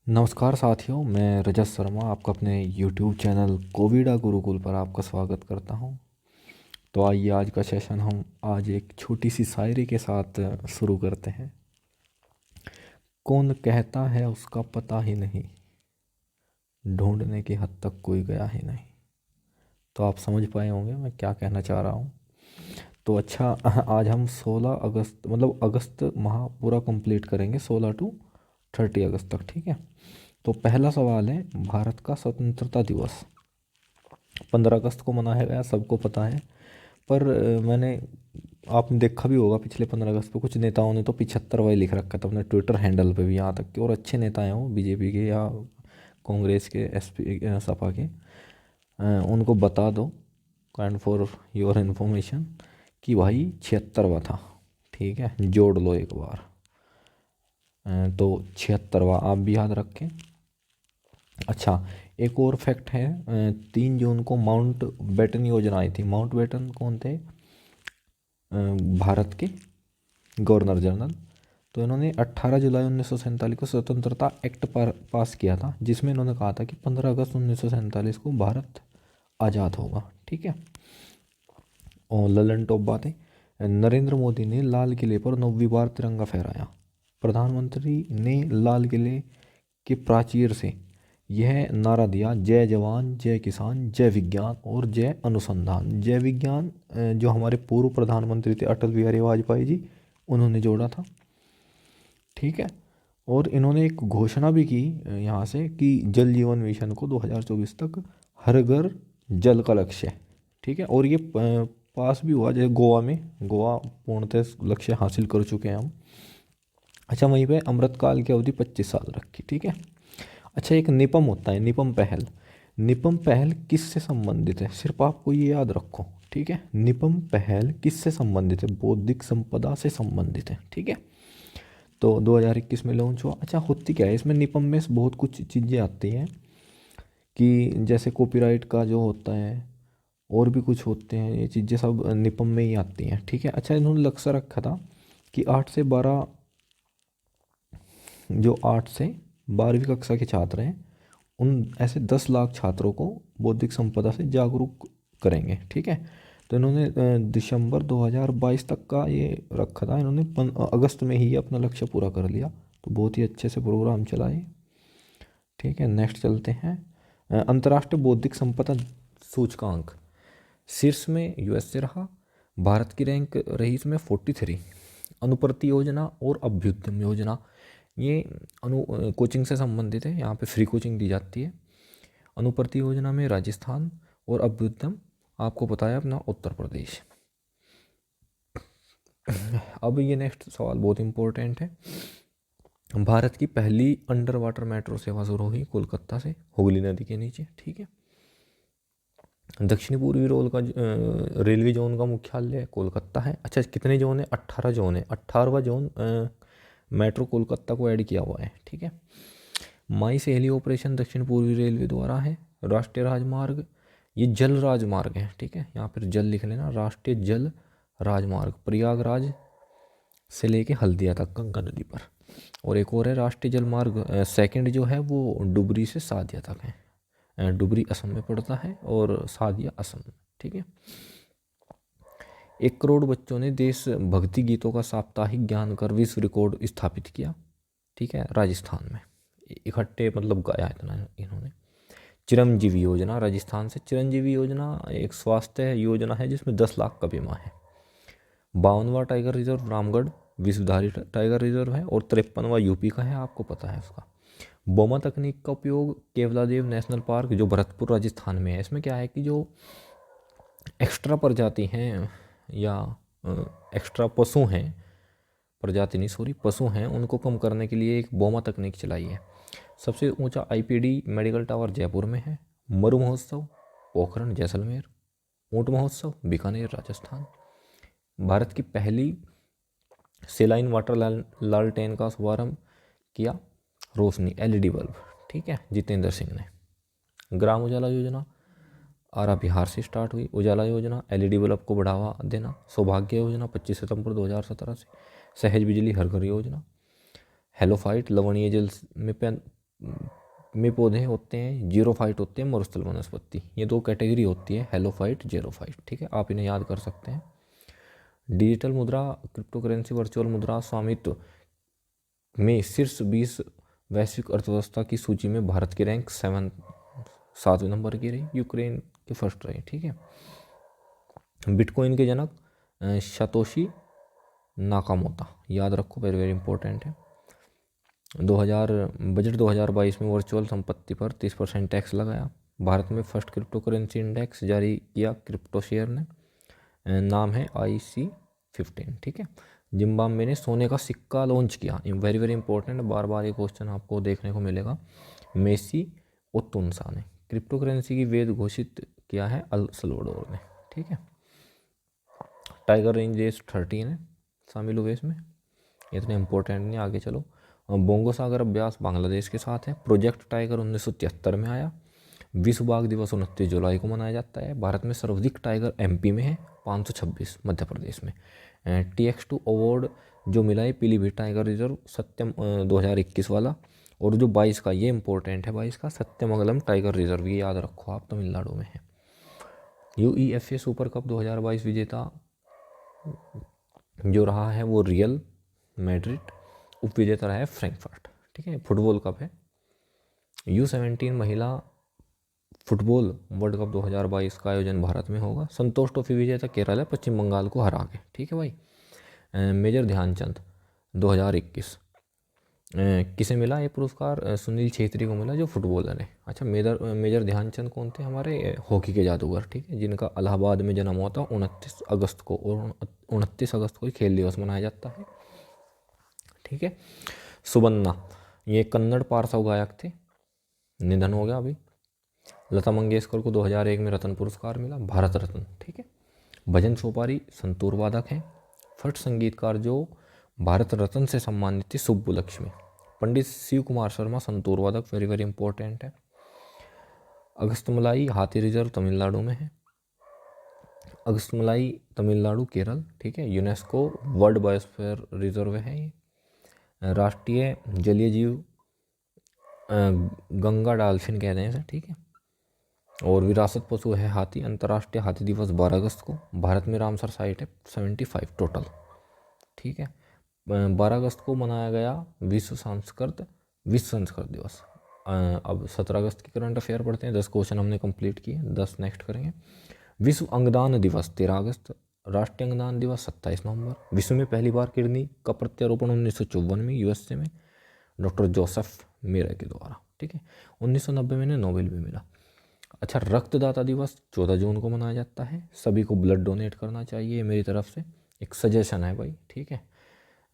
नमस्कार साथियों, मैं रजत शर्मा आपका अपने YouTube चैनल कोविडा गुरुकुल पर आपका स्वागत करता हूं। तो आइए आज का सेशन हम आज एक छोटी सी शायरी के साथ शुरू करते हैं। कौन कहता है उसका पता ही नहीं, ढूंढने की हद तक कोई गया ही नहीं। तो आप समझ पाए होंगे मैं क्या कहना चाह रहा हूं। तो अच्छा, आज हम 16 अगस्त मतलब अगस्त माह पूरा कंप्लीट करेंगे, 16 टू 30 अगस्त तक, ठीक है। तो पहला सवाल है, भारत का स्वतंत्रता दिवस 15 अगस्त को मनाया गया, सबको पता है। पर मैंने आपने देखा भी होगा पिछले 15 अगस्त पे कुछ नेताओं ने तो 75वां लिख रखा था अपने ट्विटर हैंडल पे भी, यहाँ तक कि और अच्छे नेता हैं वो बीजेपी के या कांग्रेस के, एसपी सपा के। उनको बता दो, काइंड फॉर योर इन्फॉर्मेशन, कि भाई 76वां था, ठीक है, जोड़ लो एक बार। तो 76वां आप भी याद रखें। अच्छा, एक और फैक्ट है, 3 जून को माउंट बेटन योजना आई थी। माउंट बेटन कौन थे? भारत के गवर्नर जनरल। तो इन्होंने 18 जुलाई 1947 को स्वतंत्रता एक्ट पर पास किया था, जिसमें इन्होंने कहा था कि 15 अगस्त 1947 को भारत आज़ाद होगा, ठीक है। और ललन टॉप बातें, नरेंद्र मोदी ने लाल किले पर 9वीं बार तिरंगा फहराया। प्रधानमंत्री ने लाल किले के प्राचीर से यह नारा दिया, जय जवान जय किसान जय विज्ञान और जय अनुसंधान। जय विज्ञान जो हमारे पूर्व प्रधानमंत्री थे अटल बिहारी वाजपेयी जी, उन्होंने जोड़ा था, ठीक है। और इन्होंने एक घोषणा भी की यहाँ से कि जल जीवन मिशन को 2024 तक हर घर जल का लक्ष्य है, ठीक है। और ये पास भी हुआ, जैसे गोवा में, गोवा पूर्णतः लक्ष्य हासिल कर चुके हैं हम। अच्छा, वहीं पे अमृतकाल की अवधि 25 साल रखी, ठीक है। अच्छा, एक निपम होता है, निपम पहल। निपम पहल किससे संबंधित है, सिर्फ आपको ये याद रखो, ठीक है। निपम पहल किससे संबंधित है? बौद्धिक संपदा से संबंधित है, ठीक है। तो 2021 में लॉन्च हुआ। अच्छा, होती क्या है इसमें, निपम में बहुत कुछ चीज़ें आती हैं कि जैसे कॉपीराइट का जो होता है और भी कुछ होते हैं, ये चीज़ें सब निपम में ही आती हैं, ठीक है। अच्छा, इन्होंने लक्ष्य रखा था कि 8 से 12 कक्षा के छात्र हैं, उन ऐसे 10 लाख छात्रों को बौद्धिक संपदा से जागरूक करेंगे, ठीक है। तो इन्होंने दिसंबर 2022 तक का ये रखा था, इन्होंने अगस्त में ही अपना लक्ष्य पूरा कर लिया। तो बहुत ही अच्छे से प्रोग्राम चलाए, ठीक है। नेक्स्ट चलते हैं, अंतर्राष्ट्रीय बौद्धिक संपदा सूचकांक शीर्ष में यूएस से रहा। भारत की रैंक रही इसमें 43। अनुप्रति योजना और अभ्युदयम योजना, ये कोचिंग से संबंधित है, यहाँ पे फ्री कोचिंग दी जाती है। अनुप्रति योजना में राजस्थान और अभ्युदयम आपको पता है अपना उत्तर प्रदेश। अब ये नेक्स्ट सवाल बहुत इंपॉर्टेंट है। भारत की पहली अंडर वाटर मेट्रो सेवा शुरू हुई कोलकाता से, हुगली नदी के नीचे, ठीक है। दक्षिणी पूर्वी रेलवे जोन का मुख्यालय कोलकाता है। अच्छा, कितने जोन है? 18 जोन है। 18वां जोन मेट्रो कोलकाता को ऐड किया हुआ है, ठीक है। माई सहेली ऑपरेशन दक्षिण पूर्वी रेलवे द्वारा है। राष्ट्रीय राजमार्ग, ये जल राजमार्ग है, ठीक है, यहाँ पर जल लिख लेना। राष्ट्रीय जल राजमार्ग प्रयागराज से लेके हल्दिया तक गंगा नदी पर। और एक और है राष्ट्रीय जल मार्ग सेकंड जो है वो डुबरी से सादिया तक है। डुबरी असम में पड़ता है और सादिया असम में, ठीक है। 1 करोड़ बच्चों ने देशभक्ति गीतों का साप्ताहिक ज्ञान कर विश्व रिकॉर्ड स्थापित किया, ठीक है, राजस्थान में। इकट्ठे मतलब गाया इतना इन्होंने। चिरंजीवी योजना राजस्थान से। चिरंजीवी योजना एक स्वास्थ्य योजना है जिसमें 10 लाख का बीमा है। 52वां tiger reserve Ramgarh Vishwadhari tiger reserve है। और 53वां यूपी का है, आपको पता है उसका। बोमा तकनीक का उपयोग केवलादेव नेशनल पार्क जो भरतपुर राजस्थान में है, इसमें क्या है कि जो एक्स्ट्रा प्रजाति हैं या एक्स्ट्रा पशु हैं, प्रजाति नहीं सॉरी पशु हैं, उनको कम करने के लिए एक बोमा तकनीक चलाई है। सबसे ऊंचा आईपीडी मेडिकल टावर जयपुर में है। मरु महोत्सव पोखरण जैसलमेर। ऊंट महोत्सव बीकानेर राजस्थान। भारत की पहली सेलाइन वाटर लालटेन का शुभारंभ किया रोशनी एलईडी बल्ब, ठीक है, जितेंद्र सिंह ने। ग्राम उजाला योजना आरा बिहार से स्टार्ट हुई। उजाला योजना एलईडी बल्ब को बढ़ावा देना। सौभाग्य योजना 25 सितंबर 2017 से। सहज बिजली हर घर योजना। हेलोफाइट लवणीय जल में में पौधे होते हैं, जीरोफाइट होते हैं, मरुस्थल वनस्पति। ये दो कैटेगरी होती है, हेलोफाइट, जीरोफाइट। ठीक है, आप इन्हें याद कर सकते हैं। डिजिटल मुद्रा, क्रिप्टो करेंसी, वर्चुअल मुद्रा स्वामित्व में शीर्ष 20 वैश्विक अर्थव्यवस्था की सूची में भारत की रैंक 7वें नंबर की रही, यूक्रेन के फर्स्ट रहे। ठीक है, बिटकॉइन के जनक सतोशी नाकामोटा, याद रखो, वेरी वेरी इंपॉर्टेंट है। 2022 में वर्चुअल संपत्ति पर 30% टैक्स लगाया। भारत में फर्स्ट क्रिप्टो करेंसी इंडेक्स जारी किया क्रिप्टो शेयर ने, नाम है IC15। ठीक है, जिम्बाब्वे ने सोने का सिक्का लॉन्च किया, वेरी वेरी इंपॉर्टेंट, बार बार ये क्वेश्चन आपको देखने को मिलेगा। मेसी ओतुनसा ने क्रिप्टो करेंसी की वैध घोषित किया है अल सल्वाडोर ने। ठीक है, टाइगर रेंज रेस 13 है शामिल हुए इसमें, इतने इंपॉर्टेंट नहीं, आगे चलो। बोंगो सागर अभ्यास बांग्लादेश के साथ है। प्रोजेक्ट टाइगर 1973 में आया। विश्व बाघ दिवस 29 जुलाई को मनाया जाता है। भारत में सर्वाधिक टाइगर MP में है, 526 मध्य प्रदेश में। TX2 अवार्ड जो मिला है पीलीभीत टाइगर रिजर्व, सत्यम 2021 वाला। और जो 22 का, ये इंपॉर्टेंट है, 22 का सत्यमंगलम टाइगर रिजर्व, ये याद रखो आप, तमिलनाडु में है। UEFA सुपर कप 2022 विजेता जो रहा है वो रियल मैड्रिड, उप विजेता रहा है फ्रैंकफर्ट। ठीक है, फुटबॉल कप है। U17 महिला फुटबॉल वर्ल्ड कप 2022 का आयोजन भारत में होगा। संतोष ट्रॉफी विजेता केरल है, पश्चिम बंगाल को हरा के। ठीक है भाई। मेजर ध्यानचंद 2021 किसे मिला ये पुरस्कार? सुनील छेत्री को मिला, जो फुटबॉलर है। अच्छा, मेजर ध्यानचंद कौन थे? हमारे हॉकी के जादूगर। ठीक है, जिनका इलाहाबाद में जन्म हुआ था 29 अगस्त को, और 29 अगस्त को ही खेल दिवस मनाया जाता है। ठीक है, सुबन्ना, ये कन्नड़ पार्श्व गायक थे, निधन हो गया अभी। लता मंगेशकर को 2001 में रत्न पुरस्कार मिला, भारत रत्न। ठीक है, भजन सोपारी संतूर वादक हैं। फर्स्ट संगीतकार जो भारत रत्न से सम्मानित थी, सुब्बुलक्ष्मी। पंडित शिव कुमार शर्मा संतूर वादक, वेरी वेरी इंपॉर्टेंट है। अगस्तमलाई हाथी रिजर्व तमिलनाडु में है। अगस्तमलाई तमिलनाडु, केरल। ठीक है, यूनेस्को वर्ल्ड बायोस्फीयर रिजर्व है ये। राष्ट्रीय जलीय जीव गंगा डॉल्फिन कहते हैं इसे। ठीक है, और विरासत पशु है हाथी। अंतर्राष्ट्रीय हाथी दिवस 12 अगस्त को। भारत में रामसर साइट है 75 टोटल। ठीक है, 12 अगस्त को मनाया गया विश्व संस्कृत दिवस। अब 17 अगस्त की करंट अफेयर पढ़ते हैं। 10 क्वेश्चन हमने कंप्लीट किए, 10 नेक्स्ट करेंगे। विश्व अंगदान दिवस 13 अगस्त। राष्ट्रीय अंगदान दिवस 27 नवंबर। विश्व में पहली बार किडनी का प्रत्यारोपण 1954 में USA में डॉक्टर जोसेफ मेरे के द्वारा। ठीक है, 1990 में इन्हें नोबेल भी मिला। अच्छा, रक्तदाता दिवस 14 जून को मनाया जाता है। सभी को ब्लड डोनेट करना चाहिए, मेरी तरफ से एक सजेशन है भाई। ठीक है,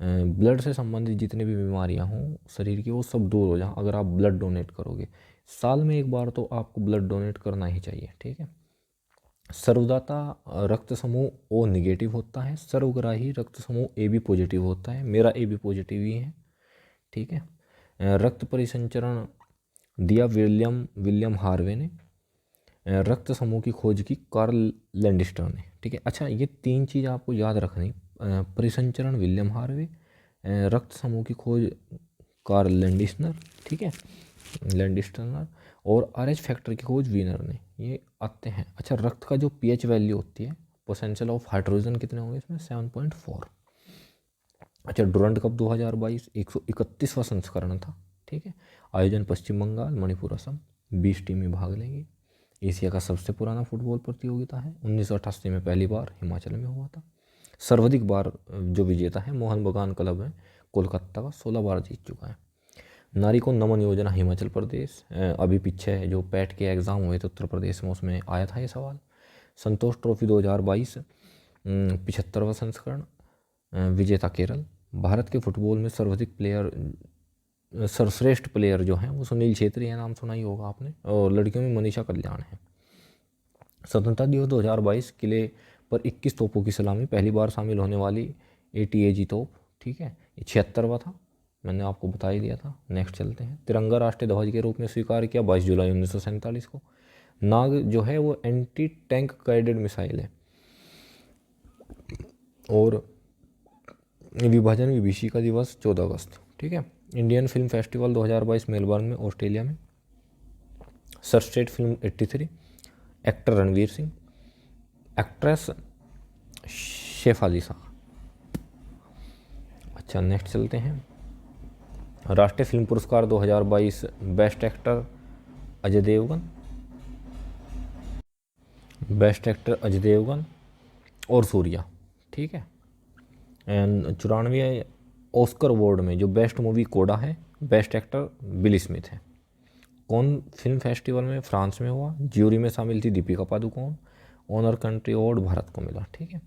ब्लड से संबंधित जितनी भी बीमारियां हों शरीर की, वो सब दूर हो जाए अगर आप ब्लड डोनेट करोगे। साल में एक बार तो आपको ब्लड डोनेट करना ही चाहिए। ठीक है, सर्वदाता रक्त समूह O निगेटिव होता है। सर्वग्राही रक्त समूह AB पॉजिटिव होता है। मेरा AB पॉजिटिव ही है। ठीक है, रक्त परिसंचरण दिया विलियम हार्वे ने। रक्त समूह की खोज की कार्ल लैंडिस्टर ने। ठीक है, अच्छा, ये 3 चीज़ आपको याद रखनी। परिसंचरण विलियम हार्वे, रक्त समूह की खोज कार्ल लैंडिस्टर, ठीक है, लैंडिस्टर, और RH फैक्टर की खोज वीनर ने, ये आते हैं। अच्छा, रक्त का जो pH वैल्यू होती है, पोटेंशियल ऑफ हाइड्रोजन कितने होंगे इसमें? 7.4। अच्छा, डुरंड कप 2022 131वां संस्करण था। ठीक है, आयोजन पश्चिम बंगाल, मणिपुर, असम। 20 टीमें भाग लेंगी। एशिया का सबसे पुराना फुटबॉल प्रतियोगिता है। 1988 में पहली बार हिमाचल में हुआ था। सर्वाधिक बार जो विजेता है मोहन बगान क्लब है कोलकाता का, 16 बार जीत चुका है। नारी को नमन योजना हिमाचल प्रदेश। अभी पीछे जो पैट के एग्ज़ाम हुए थे उत्तर प्रदेश में, उसमें आया था ये सवाल। संतोष ट्रॉफी 2022 75वां संस्करण, विजेता केरल। भारत के फुटबॉल में सर्वश्रेष्ठ प्लेयर जो हैं वो सुनील छेत्री है, नाम सुना ही होगा आपने। और लड़कियों में मनीषा कल्याण है। स्वतंत्रता दिवस 2022 किले पर 21 तोपों की सलामी, पहली बार शामिल होने वाली ATAG तोप। ठीक है, ये 76वां था, मैंने आपको बता ही दिया था। नेक्स्ट चलते हैं। तिरंगा राष्ट्रीय ध्वज के रूप में स्वीकार किया 22 जुलाई 1947 को। नाग जो है वो एंटी टैंक गाइडेड मिसाइल है। और विभाजन विभीषिका दिवस 14 अगस्त। ठीक है, इंडियन फिल्म फेस्टिवल 2022 मेलबर्न में, ऑस्ट्रेलिया में। सरस्टेट film 83। Actor Ranveer Singh. Actress Shefali Shah. अच्छा, नेक्स्ट चलते हैं। राष्ट्रीय फिल्म पुरस्कार 2022 best actor Ajay Devgn. Best actor Ajay Devgn और सूर्या, ठीक है। एंड 94 ऑस्कर अवार्ड में जो बेस्ट मूवी कोडा है, बेस्ट एक्टर विल स्मिथ है। कौन फिल्म फेस्टिवल में? फ्रांस में हुआ। ज्यूरी में शामिल थी Deepika Padukone. Honour country award Bharat को मिला, ठीक है।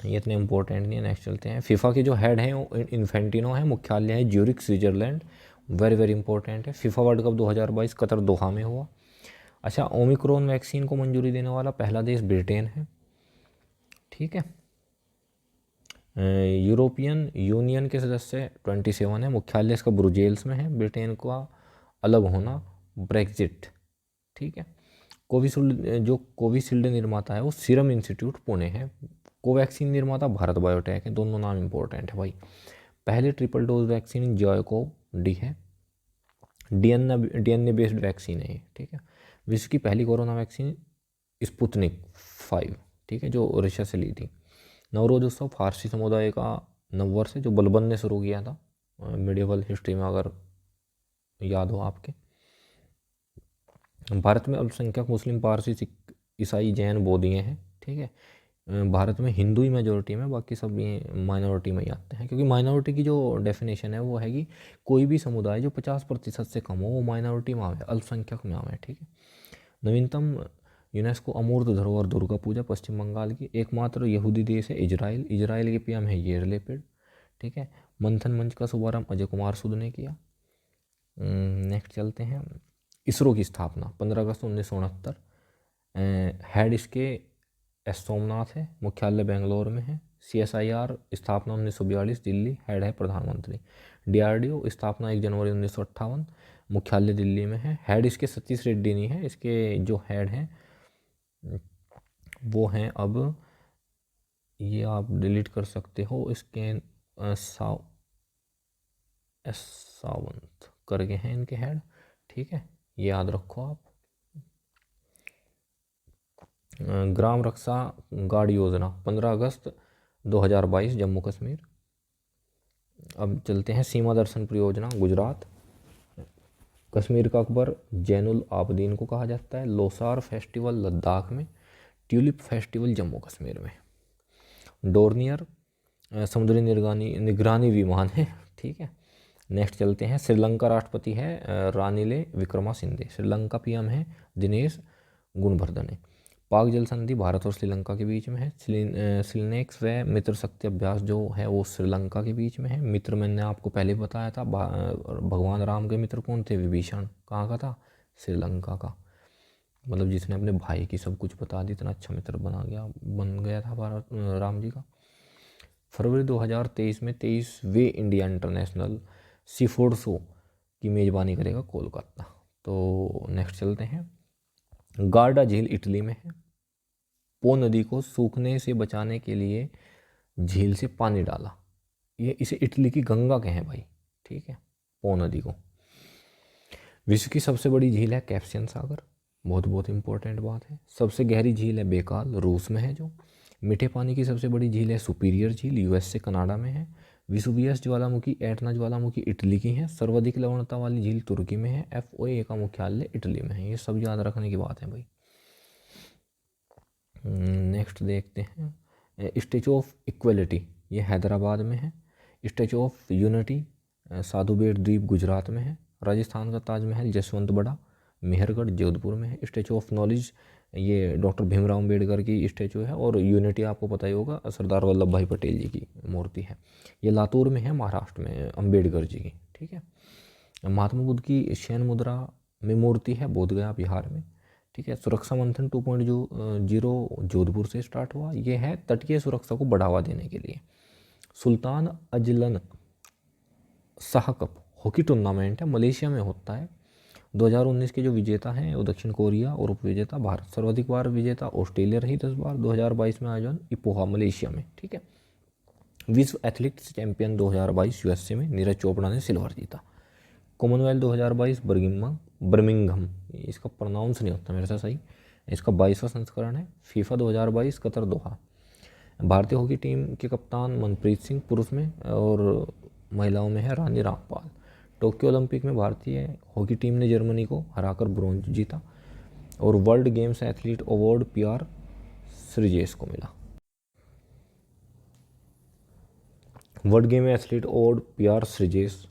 ये इतने इंपॉर्टेंट नहीं है, नेक्स्ट चलते हैं। फीफा के जो हेड हैं वो इन्फेंटिनो है, मुख्यालय है Zurich Switzerland, very very important है। फीफा वर्ल्ड कप 2022 कतर दोहा में हुआ। अच्छा, ओमिक्रॉन वैक्सीन को मंजूरी देने वाला पहला देश ब्रिटेन है, ठीक है। यूरोपियन यूनियन के सदस्य 27 है, मुख्यालय इसका ब्रुजेल्स में है। ब्रिटेन का अलग होना ब्रेक्जिट, ठीक है। कोविशील्ड निर्माता है वो सीरम इंस्टीट्यूट पुणे है। कोवैक्सीन निर्माता भारत बायोटेक है। दोनों नाम इंपॉर्टेंट है भाई। पहले ट्रिपल डोज वैक्सीन जॉयकोव डी है, डीएनए बेस्ड वैक्सीन है ये, ठीक है। विश्व की पहली कोरोना वैक्सीन स्पुतनिक 5, ठीक है, जो रशिया से ली थी। नवरोज उत्सव फारसी समुदाय का नववर्ष है, जो बलबन ने शुरू किया था मिडिवल हिस्ट्री में, अगर याद हो आपके। भारत में अल्पसंख्यक मुस्लिम, पारसी, सिख, ईसाई, जैन, बौद्धिए हैं, ठीक है। भारत में हिंदू ही मेजोरिटी में, बाकी सब ये माइनॉरिटी में ही आते हैं, क्योंकि माइनॉरिटी की जो डेफिनेशन है वो है कि कोई भी समुदाय जो 50% से कम हो वो माइनॉरिटी में आवे, अल्पसंख्यक में आवे, ठीक है। नवीनतम यूनेस्को अमूर्त धरोहर दुर्गा पूजा पश्चिम बंगाल की। एकमात्र यहूदी देश है इजराइल, इजराइल के पीएम है ये रिलेटेड, ठीक है। मंथन मंच का शुभारंभ अजय कुमार सूद ने किया। नेक्स्ट चलते हैं। इसरो की स्थापना 15 अगस्त 1969। हेड इसके एस सोमनाथ है, मुख्यालय बेंगलोर में है। CSIR स्थापना 1942 दिल्ली, हेड है प्रधानमंत्री। DRDO स्थापना 1 जनवरी 1958, मुख्यालय दिल्ली में है। हेड इसके सतीश रेड्डी नहीं है, इसके जो हेड हैं वो हैं, अब ये आप डिलीट कर सकते हो, इसके सावंत करके हैं इनके हेड, ठीक है, ये याद रखो आप। ग्राम रक्षा गार्ड योजना 15 अगस्त 2022 जम्मू कश्मीर। अब चलते हैं सीमा दर्शन परियोजना गुजरात। कश्मीर का अकबर जैनुल आबदीन को कहा जाता है। लोसार फेस्टिवल लद्दाख में। ट्यूलिप फेस्टिवल जम्मू कश्मीर में। डोर्नियर समुद्री निगरानी विमान है, ठीक है। नेक्स्ट चलते हैं। श्रीलंका राष्ट्रपति है रानिले विक्रमासिंघे। श्रीलंका पीएम है दिनेश गुणवर्धने। पाक जल संधि भारत और श्रीलंका के बीच में है। सिलनेक्स व मित्र शक्ति अभ्यास जो है वो श्रीलंका के बीच में है। मित्र मैंने आपको पहले बताया था, भगवान राम के मित्र कौन थे? विभीषण। कहाँ का था? श्रीलंका का। मतलब जिसने अपने भाई की सब कुछ बता दी, इतना अच्छा मित्र बन गया था भारत राम जी का। फरवरी 2023 में 23वें India international sea food show की मेज़बानी करेगा कोलकाता। तो नेक्स्ट चलते हैं। गार्डा झील इटली में है। पो नदी को सूखने से बचाने के लिए झील से पानी डाला, ये इसे इटली की गंगा कहें भाई, ठीक है, पो नदी को। विश्व की सबसे बड़ी झील है कैस्पियन सागर, बहुत इंपॉर्टेंट बात है। सबसे गहरी झील है बेकाल, रूस में है जो। मीठे पानी की सबसे बड़ी झील है सुपीरियर झील, USA कनाडा में है। विसुवियस ज्वालामुखी, एटना ज्वालामुखी इटली की है। सर्वाधिक लवणता वाली झील तुर्की में है। FOA का मुख्यालय इटली में है। ये सब याद रखने की बात है भाई। नेक्स्ट देखते हैं। स्टैचू ऑफ इक्वलिटी, ये हैदराबाद में है। स्टैचू ऑफ यूनिटी साधु बेट द्वीप गुजरात में है। राजस्थान का ताजमहल जसवंत मेहरगढ़ जोधपुर में है। स्टैचू ऑफ नॉलेज ये डॉक्टर भीमराव अम्बेडकर की स्टैचू है। और यूनिटी आपको पता ही होगा, सरदार वल्लभ भाई पटेल जी की मूर्ति है। ये लातूर में है, महाराष्ट्र में, अम्बेडकर जी की, ठीक है। महात्मा बुद्ध की शयन मुद्रा में मूर्ति है बोधगया बिहार में, ठीक है। सुरक्षा मंथन 2.0 जोधपुर से स्टार्ट हुआ। ये है तटीय सुरक्षा को बढ़ावा देने के लिए। Sultan Azlan Shah cup hockey tournament है, मलेशिया में होता है। 2019 के जो विजेता हैं वो दक्षिण कोरिया और उपविजेता भारत। सर्वाधिक बार विजेता ऑस्ट्रेलिया रही 10 बार। 2022 में आयोजन इपोहा मलेशिया में, ठीक है। विश्व एथलेटिक्स चैंपियन 2022 यूएसए में नीरज चोपड़ा ने सिल्वर जीता। कॉमनवेल्थ 2022 बर्मिंघम, इसका प्रोनाउंस नहीं होता मेरे से सही, इसका 22वां संस्करण है। फीफा 2022 कतर दोहा। भारतीय हॉकी टीम के कप्तान मनप्रीत सिंह पुरुष में, और महिलाओं में है रानी रामपाल। टोक्यो ओलंपिक में भारतीय हॉकी टीम ने जर्मनी को हराकर ब्रॉन्ज जीता। और world games athlete award PR Sreejesh को मिला। World game athlete award PR Sreejesh,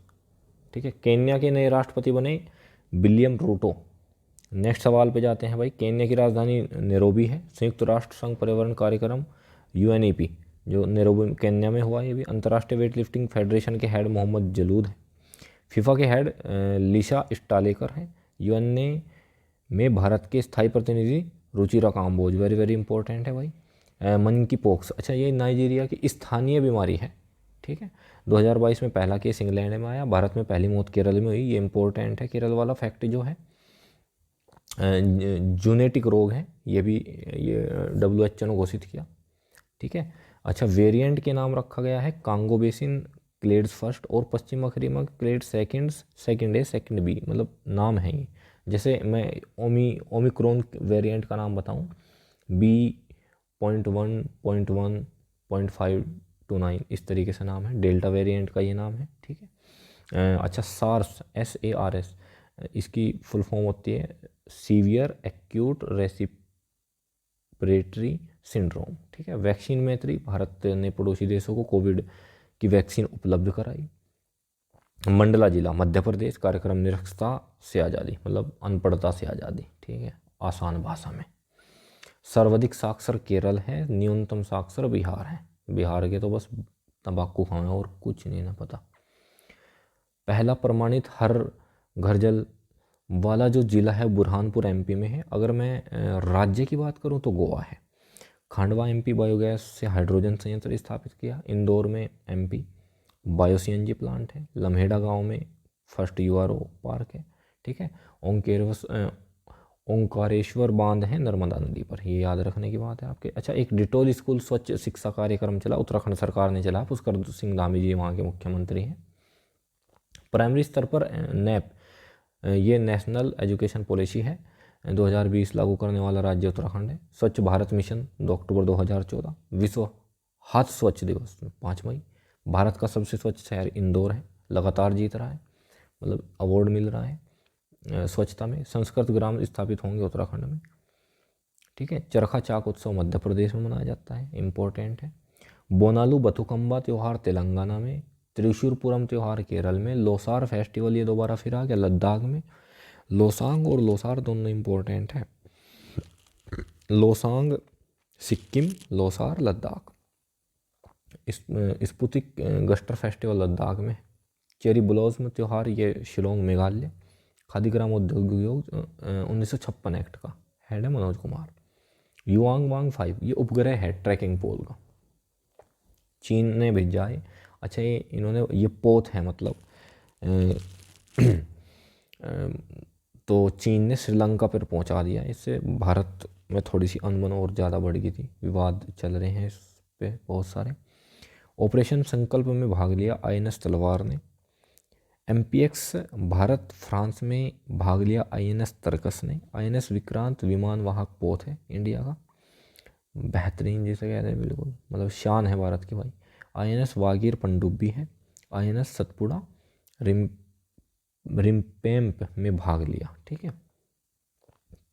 ठीक है। केन्या के नए राष्ट्रपति बने विलियम रूटो। नेक्स्ट सवाल पे जाते हैं भाई। केन्या की राजधानी नैरोबी है। संयुक्त राष्ट्र संघ पर्यावरण कार्यक्रम यूएनईपी जो नैरोबी केन्या में हुआ, ये भी। अंतर्राष्ट्रीय वेट लिफ्टिंग फेडरेशन के हेड मोहम्मद जलूद हैं। फीफा के हेड लिशा स्टालेकर हैं। यूएनए में भारत के स्थायी प्रतिनिधि Ruchira Kamboj, very very important है भाई। मन की पॉक्स, अच्छा ये नाइजीरिया की स्थानीय बीमारी है, ठीक है। 2022 में पहला केस इंग्लैंड में आया। भारत में पहली मौत केरल में हुई, ये इंपॉर्टेंट है। केरल वाला फैक्ट जो है, जूनेटिक रोग है, ये भी ये WHO ने घोषित किया, ठीक है। अच्छा, वेरिएंट के नाम रखा गया है कांगो बेसिन क्लेड्स फर्स्ट और पश्चिम Africa clade second A second B, मतलब नाम है ये। जैसे मैं ओमिक्रॉन वेरिएंट का नाम बताऊं, B.1.1.529 इस तरीके से नाम है। डेल्टा वेरिएंट का ये नाम है, ठीक है। अच्छा, SARS इसकी फुल फॉर्म होती है सीवियर एक्यूट रेस्पिरेटरी सिंड्रोम, ठीक है। वैक्सीन मैत्री, भारत ने पड़ोसी देशों को कोविड की वैक्सीन उपलब्ध कराई। मंडला जिला मध्य प्रदेश, कार्यक्रम निरक्षरता से आज़ादी, मतलब अनपढ़ता से आज़ादी, ठीक है, आसान भाषा में। सर्वाधिक साक्षर केरल है, न्यूनतम साक्षर बिहार है। बिहार के तो बस तंबाकू खाएं और कुछ नहीं ना पता। पहला प्रमाणित हर घर जल वाला जो जिला है बुरहानपुर MP में है। अगर मैं राज्य की बात करूं तो गोवा है। खांडवा MP बायोगैस से हाइड्रोजन संयंत्र स्थापित किया। इंदौर में MP बायो CNG प्लांट है। लम्हेड़ा गांव में फर्स्ट URO पार्क है, ठीक है। ओंकारेश्वर बांध है नर्मदा नदी पर, ये याद रखने की बात है आपके। अच्छा, एक डिटोल स्कूल स्वच्छ शिक्षा कार्यक्रम चला, उत्तराखंड सरकार ने चला, पुष्कर सिंह धामी जी वहाँ के मुख्यमंत्री हैं। प्राइमरी स्तर पर NEP, ये नेशनल एजुकेशन पॉलिसी है, 2020 लागू करने वाला राज्य उत्तराखंड है। स्वच्छ भारत मिशन 2 अक्टूबर 2014। विश्व हाथ स्वच्छ दिवस 5 मई। भारत का सबसे स्वच्छ शहर इंदौर है, लगातार जीत रहा है, मतलब अवार्ड मिल रहा है स्वच्छता में। संस्कृत ग्राम स्थापित होंगे उत्तराखंड में, ठीक है। चरखा चाक उत्सव मध्य प्रदेश में मनाया जाता है, इम्पोर्टेंट है। बोनालू बथुकम्बा त्यौहार तेलंगाना में। त्रिशूरपुरम त्यौहार केरल में। लोसार फेस्टिवल ये दोबारा फिर आ गया लद्दाख में। लोसांग और लोसार दोनों इम्पोर्टेंट है। लोसांग सिक्किम, लोसार लद्दाख। स्पुतिक गस्टर फेस्टिवल लद्दाख में। चेरी ब्लॉसम त्यौहार ये शिलोंग मेघालय। खादी ग्राम उद्योग 1956 एक्ट का हेड है मनोज कुमार। युआंग वांग 5 ये उपग्रह है ट्रैकिंग पोल का, चीन ने भेजा है। अच्छा, ये इन्होंने ये पोत है, मतलब तो चीन ने श्रीलंका पर पहुंचा दिया। इससे भारत में थोड़ी सी अनबन और ज़्यादा बढ़ गई थी, विवाद चल रहे हैं इस पे बहुत सारे। ऑपरेशन संकल्प में भाग लिया INS तलवार ने। MPX भारत फ्रांस में भाग लिया INS तरकस ने। INS विक्रांत विमान वाहक पोत है इंडिया का, बेहतरीन जिसे कहते हैं, बिल्कुल मतलब शान है भारत की भाई। INS वागीर पनडुब्बी है। INS सतपुड़ा रिम्पेम्प में भाग लिया, ठीक है।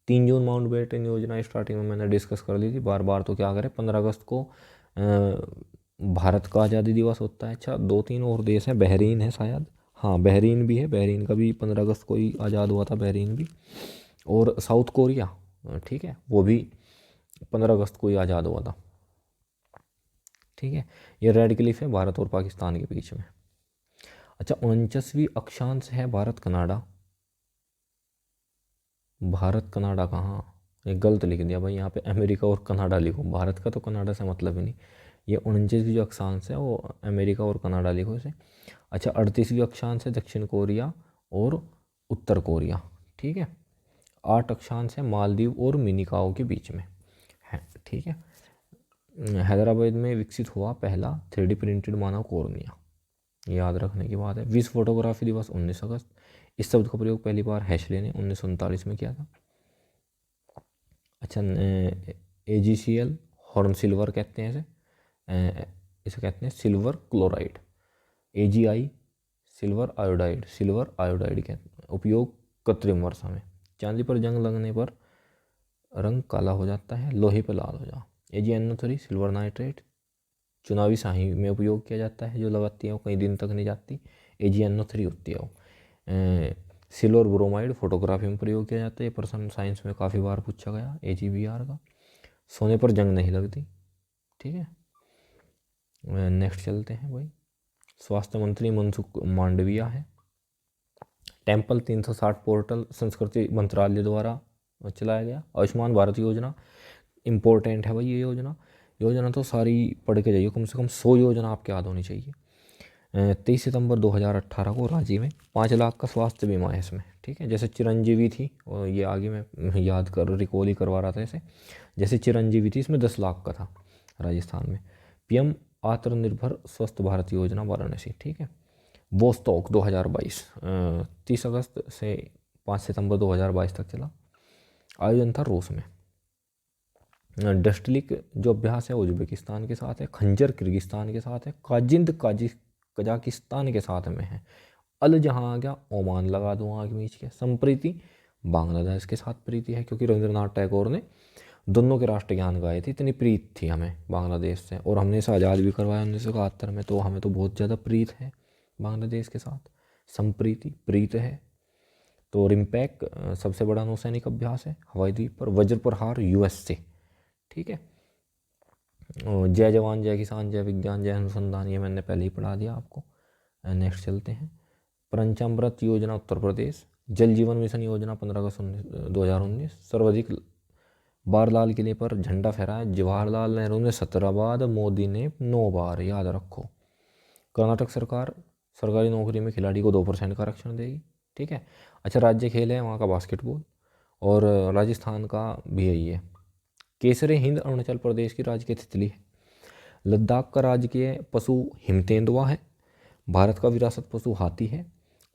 3 जून माउंटबेटन योजना स्टार्टिंग में मैंने डिस्कस कर ली थी, बार बार तो क्या करें। 15 अगस्त को भारत का आज़ादी दिवस होता है। अच्छा, 2-3 और देश हैं, बहरीन है शायद, हाँ बहरीन भी है, बहरीन का भी 15 अगस्त को ही आज़ाद हुआ था, बहरीन भी। और साउथ कोरिया, ठीक है, वो भी 15 अगस्त को ही आज़ाद हुआ था, ठीक है। ये रेड क्लिफ है भारत और पाकिस्तान के बीच में। अच्छा, 49वीं अक्षांश है भारत कनाडा। भारत कनाडा कहाँ, ये गलत लिख दिया भाई, यहाँ पे अमेरिका और कनाडा लिखो, भारत का तो कनाडा से मतलब ही नहीं। ये 49वीं जो अक्षांश है वो अमेरिका और कनाडा लिखो इसे। अच्छा, 38वीं अक्षांश है दक्षिण कोरिया और उत्तर कोरिया, ठीक है। 8 अक्षांश है मालदीव और मिनिकाओ के बीच में है, ठीक है। हैदराबाद में विकसित हुआ पहला 3D प्रिंटेड मानव कॉर्निया, याद रखने की बात है। विश्व फोटोग्राफी दिवस 19 अगस्त। इस शब्द का प्रयोग पहली बार हेशले ने 1939 में किया था। अच्छा, AgCl हॉर्न सिल्वर कहते हैं इसे, इसे कहते हैं silver chloride. AgI silver iodide, silver iodide कहते हैं। उपयोग कृत्रिम वर्षा में। चांदी पर जंग लगने पर रंग काला हो जाता है, लोहे पर लाल हो जा। AgNO3 सिल्वर नाइट्रेट, चुनावी स्याही में उपयोग किया जाता है, जो लगाती है वो कई दिन तक नहीं जाती, AgNO3 होती है वो। सिल्वर ब्रोमाइड फोटोग्राफी में प्रयोग किया जाता है, ये प्रश्न साइंस में काफ़ी बार पूछा गया AgBr का। सोने पर जंग नहीं लगती, ठीक है। नेक्स्ट चलते हैं भाई। स्वास्थ्य मंत्री मनसुख मांडविया है। टेम्पल 360 पोर्टल संस्कृति मंत्रालय द्वारा चलाया गया। आयुष्मान भारत योजना इम्पोर्टेंट है भाई, ये योजना तो सारी पढ़ के जाइए, कम से कम 100 योजना आपके याद होनी चाहिए। 23 सितंबर 2018 को रांची में 5 लाख का स्वास्थ्य बीमा है इसमें, ठीक है। जैसे चिरंजीवी थी, और ये आगे मैं याद कर रिकॉल ही करवा रहा था इसे, जैसे चिरंजीवी थी इसमें 10 लाख का था राजस्थान में। PM आत्मनिर्भर स्वस्थ भारत योजना वाराणसी, ठीक है। वोस्टॉक 2022 30 अगस्त से 5 सितंबर 2022 तक चला। आयोजन था रूस में। डस्टलिक जो अभ्यास है उज्बेकिस्तान के साथ है। खंजर किर्गिस्तान के साथ है। काजिंद कजाकिस्तान के साथ में है। अल जहाँ आ गया ओमान, लगा दूँ आगे बीच के। संप्रीति बांग्लादेश के साथ प्रीति है, क्योंकि रविंद्रनाथ टैगोर ने दोनों के राष्ट्रगान गाए थे, इतनी प्रीत थी हमें बांग्लादेश से, और हमने इसे आज़ाद भी करवाया 1971 में, तो हमें तो बहुत ज़्यादा प्रीत है बांग्लादेश के साथ। संप्रीति प्रीत है। तो रिम्पैक सबसे बड़ा नौसैनिक अभ्यास है हवाई द्वीप पर। वज्र प्रहार US से, ठीक है। जय जवान जय किसान जय विज्ञान जय अनुसंधान, ये मैंने पहले ही पढ़ा दिया आपको। नेक्स्ट चलते हैं। पंचामृत योजना उत्तर प्रदेश। जल जीवन मिशन योजना 15 अगस्त 2019। सर्वाधिक बार लाल किले पर झंडा फहराया जवाहरलाल नेहरू ने 17 बार, मोदी ने 9 बार, याद रखो। कर्नाटक सरकार सरकारी नौकरी में खिलाड़ी को 2% का आरक्षण देगी, ठीक है। अच्छा, राज्य खेल है वहाँ का बास्केटबॉल, और राजस्थान का भी यही है। केसरे हिंद अरुणाचल प्रदेश की राजकीय तितली है। लद्दाख का राजकीय पशु हिमतेंदुआ है। भारत का विरासत पशु हाथी है।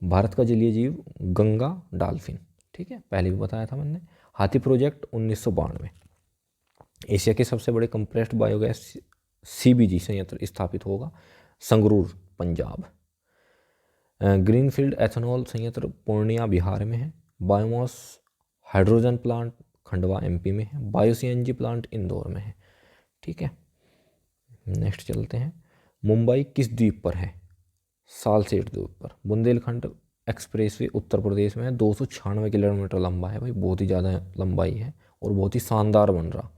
भारत का जलीय जीव गंगा डॉल्फिन, ठीक है, पहले भी बताया था मैंने। हाथी प्रोजेक्ट 1992। एशिया के सबसे बड़े कंप्रेस्ड बायोगैस CBG संयंत्र स्थापित होगा संगरूर, पंजाब। ग्रीनफील्ड एथेनॉल संयंत्र पूर्णिया बिहार में है। Biomass hydrogen plant Khandwa MP में है। बायो CNG प्लांट इंदौर में है, ठीक है। नेक्स्ट चलते हैं। मुंबई किस द्वीप पर है? सालसेट द्वीप पर। बुंदेलखंड एक्सप्रेसवे उत्तर प्रदेश में है। 296 किलोमीटर लंबा है भाई, बहुत ही ज़्यादा लंबाई है और बहुत ही शानदार बन रहा।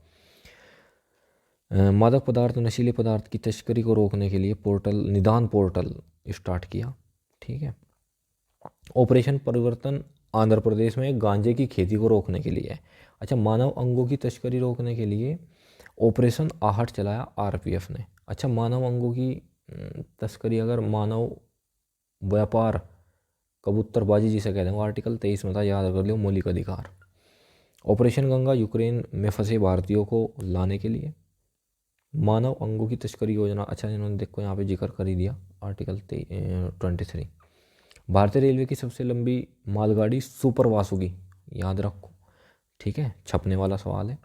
मादक पदार्थ नशीले पदार्थ की तस्करी को रोकने के लिए निदान पोर्टल स्टार्ट किया, ठीक है। ऑपरेशन परिवर्तन आंध्र प्रदेश में गांजे की खेती को रोकने के लिए है। अच्छा, मानव अंगों की तस्करी रोकने के लिए ऑपरेशन आहट चलाया RPF ने। अच्छा, मानव अंगों की तस्करी, अगर मानव व्यापार कबूतरबाजी जिसे कहते हैं, वो आर्टिकल 23 में था, याद कर लियो, मौलिक अधिकार। ऑपरेशन गंगा यूक्रेन में फंसे भारतीयों को लाने के लिए। मानव अंगों की तस्करी योजना, अच्छा इन्होंने देखो यहाँ पे जिक्र कर ही दिया, आर्टिकल 23। भारतीय रेलवे की सबसे लंबी मालगाड़ी सुपर वासुकी, याद रखो, ठीक है, छपने वाला सवाल है।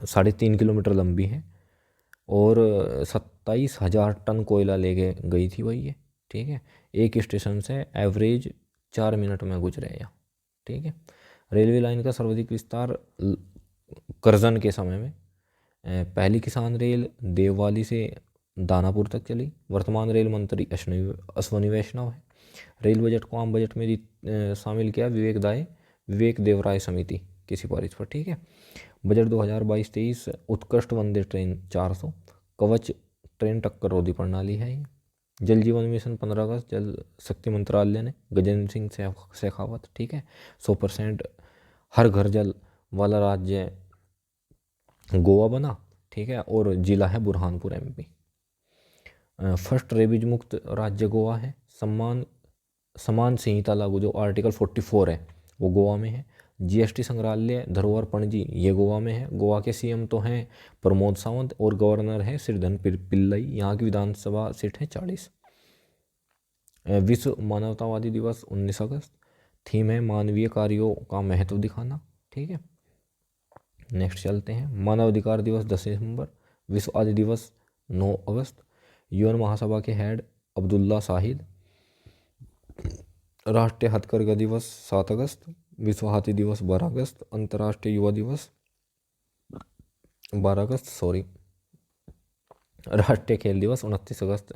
3.5 किलोमीटर लंबी है और 27,000 टन कोयला ले गई थी भाई ये, ठीक है। एक स्टेशन से एवरेज 4 मिनट में गुजरे या, ठीक है। रेलवे लाइन का सर्वाधिक विस्तार करजन के समय में। पहली किसान रेल देववाली से दानापुर तक चली। वर्तमान रेल मंत्री अश्वनी वैष्णव है। रेल बजट को आम बजट में शामिल किया विवेक देवराय समिति की सिफारिश पर, ठीक है। बजट 2022-23 उत्कृष्ट वंदे ट्रेन 400। कवच ट्रेन टक्कर रोधी प्रणाली है ये। जल जीवन मिशन 15 अगस्त जल शक्ति मंत्रालय ने गजेंद्र सिंह शेखावत, ठीक है। 100% हर घर जल वाला राज्य गोवा बना, ठीक है, और जिला है बुरहानपुर MP। फर्स्ट रेबीज मुक्त राज्य गोवा है। समान संहिता लागू जो आर्टिकल 44 है वो गोवा में है। जीएसटी संग्रहालय धरोहर पणजी ये गोवा में है। गोवा के सीएम तो हैं प्रमोद सावंत और गवर्नर है श्रीधर पिल्लई। यहाँ की विधानसभा सीट है 40। विश्व मानवतावादी दिवस 19 अगस्त। थीम है मानवीय कार्यों का महत्व दिखाना। ठीक है, नेक्स्ट चलते हैं। मानवाधिकार दिवस 10 दिसंबर। विश्व आदि दिवस 9 अगस्त। यूएन महासभा के हेड अब्दुल्ला शाहिद। राष्ट्रीय हथकरघा दिवस 7 अगस्त। विश्व हाथी दिवस 12 अगस्त। अंतर्राष्ट्रीय युवा दिवस 12 अगस्त सॉरी। राष्ट्रीय खेल दिवस 29 अगस्त